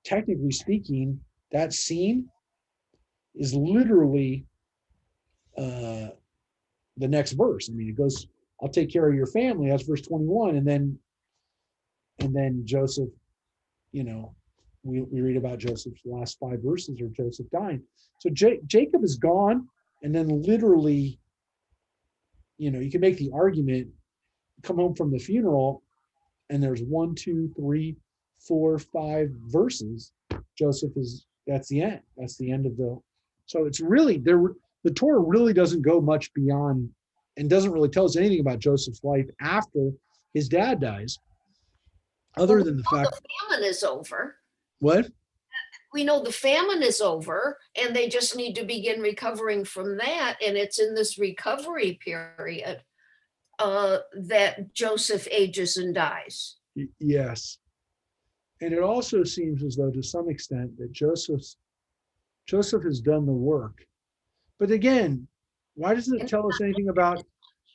Technically speaking, that scene is literally the next verse. I mean, it goes, "I'll take care of your family." That's verse 21, and then Joseph, we read about Joseph's last 5 verses are Joseph dying. So Jacob is gone, and then literally, you can make the argument, come home from the funeral, and there's 1, 2, 3, 4, 5 verses. Joseph that's the end. That's the end of the. So it's really there. The Torah really doesn't go much beyond, and doesn't really tell us anything about Joseph's life after his dad dies, other than the fact the famine is over. What? We know the famine is over, and they just need to begin recovering from that. And it's in this recovery period that Joseph ages and dies. Yes. And it also seems as though, to some extent, that Joseph has done the work. But again, why doesn't it tell us anything about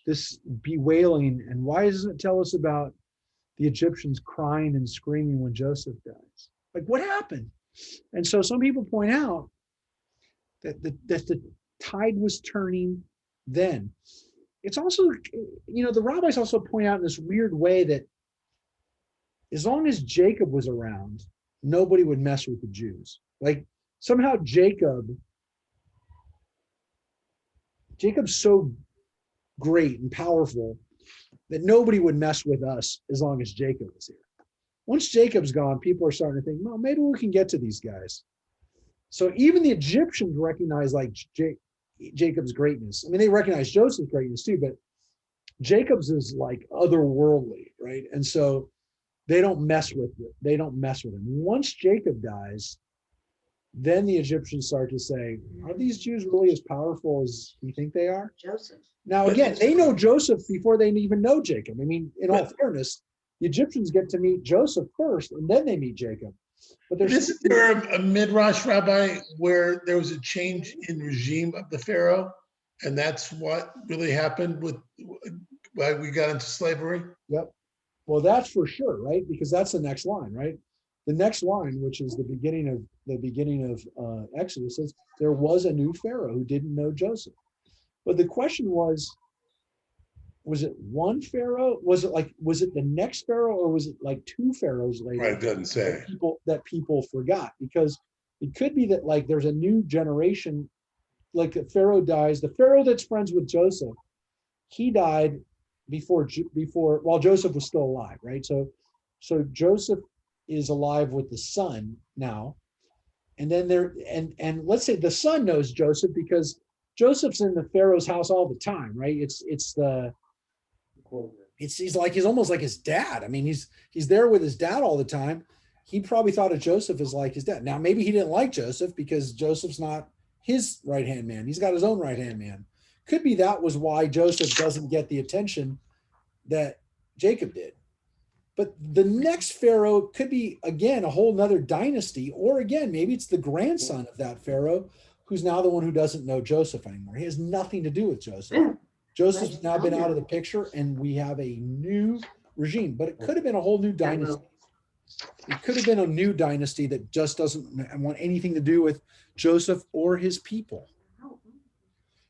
this bewailing? And why doesn't it tell us about the Egyptians crying and screaming when Joseph dies? Like, what happened? And so some people point out that the tide was turning then. It's also, the rabbis also point out in this weird way that as long as Jacob was around, nobody would mess with the Jews. Like, somehow Jacob's so great and powerful that nobody would mess with us as long as Jacob was here. Once Jacob's gone, people are starting to think, well, maybe we can get to these guys. So even the Egyptians recognize like Jacob's greatness. I mean, they recognize Joseph's greatness too, but Jacob's is like otherworldly, right? And so they don't mess with it. They don't mess with him. Once Jacob dies, then the Egyptians start to say, are these Jews really as powerful as we think they are? Joseph. Now, again, they know Joseph before they even know Jacob. I mean, in all fairness, the Egyptians get to meet Joseph first, and then they meet Jacob. But isn't there a midrash, Rabbi, where there was a change in regime of the Pharaoh, and that's what really happened with why we got into slavery? Yep. Well, that's for sure, right? Because that's the next line, right? The next line, which is the beginning of Exodus, says there was a new Pharaoh who didn't know Joseph. But the question was it one Pharaoh? Was it the next Pharaoh, or was it like 2 pharaohs later? Right, it doesn't say. That people forgot, because it could be that like there's a new generation, like a Pharaoh dies. The Pharaoh that's friends with Joseph, he died before while Joseph was still alive, right? So Joseph is alive with the son now, and then and let's say the son knows Joseph because Joseph's in the Pharaoh's house all the time, right? He's almost like his dad. I mean, he's there with his dad all the time. He probably thought of Joseph as like his dad. Now, maybe he didn't like Joseph because Joseph's not his right-hand man. He's got his own right-hand man. Could be that was why Joseph doesn't get the attention that Jacob did. But the next Pharaoh could be, again, a whole nother dynasty, or again, maybe it's the grandson of that Pharaoh who's now the one who doesn't know Joseph anymore. He has nothing to do with Joseph. Joseph's now been out of the picture, and we have a new regime. But it could have been a whole new dynasty. It could have been a new dynasty that just doesn't want anything to do with Joseph or his people.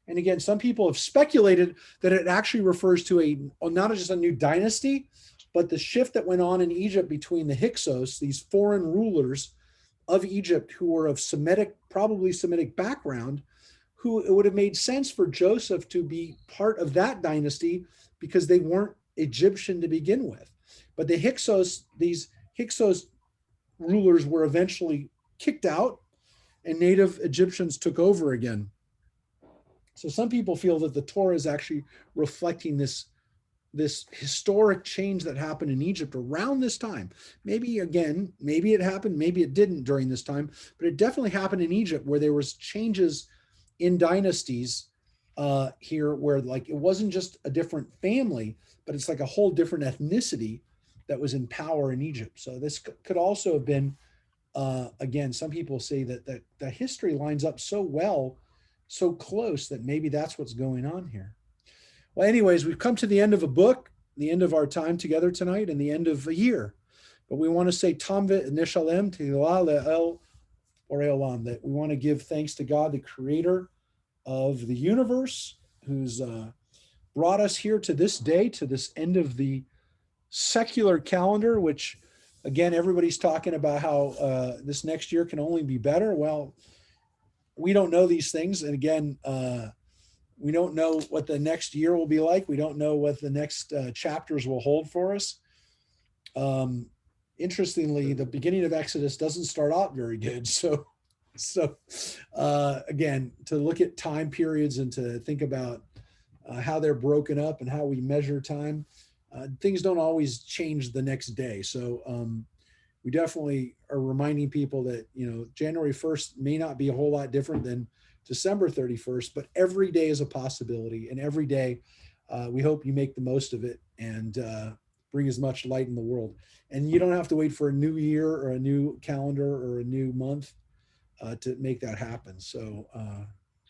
And again, some people have speculated that it actually refers to not just a new dynasty, but the shift that went on in Egypt between the Hyksos, these foreign rulers of Egypt who were of probably Semitic background, who it would have made sense for Joseph to be part of that dynasty because they weren't Egyptian to begin with. But these Hyksos rulers were eventually kicked out, and native Egyptians took over again. So some people feel that the Torah is actually reflecting this this historic change that happened in Egypt around this time. Maybe it happened, maybe it didn't during this time, but it definitely happened in Egypt where there was changes in dynasties here where like it wasn't just a different family, but it's like a whole different ethnicity that was in power in Egypt. So this could also have been, again, some people say that the history lines up so well, so close that maybe that's what's going on here. Well, anyways, we've come to the end of a book, the end of our time together tonight, and the end of a year. But we want to say Tamvet Nishalem Tila Le'el Oreolam, that we want to give thanks to God, the creator of the universe, who's brought us here to this day, to this end of the secular calendar, which again, everybody's talking about how this next year can only be better. Well, we don't know these things. And again, we don't know what the next year will be like. We don't know what the next chapters will hold for us. Interestingly, the beginning of Exodus doesn't start out very good. So again, to look at time periods and to think about how they're broken up and how we measure time, things don't always change the next day. So we definitely are reminding people that, January 1st may not be a whole lot different than December 31st, but every day is a possibility. And every day, we hope you make the most of it and bring as much light in the world. And you don't have to wait for a new year or a new calendar or a new month to make that happen. So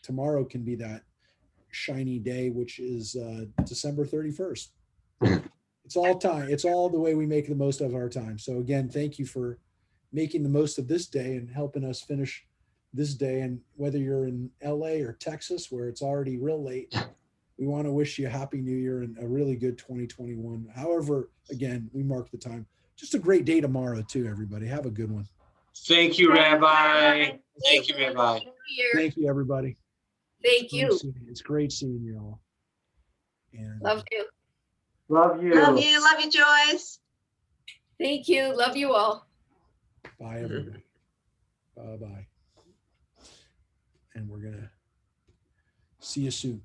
tomorrow can be that shiny day, which is December 31st. It's all time. It's all the way we make the most of our time. So again, thank you for making the most of this day and helping us finish this day. And whether you're in LA or Texas, where it's already real late, we want to wish you a happy new year and a really good 2021. However, again, we mark the time. Just a great day tomorrow too, everybody. Have a good one. Thank you, Rabbi. Thank you, Rabbi. Thank you, everybody. Thank you. It's great seeing you all. And Love you. Love you. Love you. Love you, Joyce. Thank you. Love you all. bye, everybody. Bye-bye. And we're going to see you soon.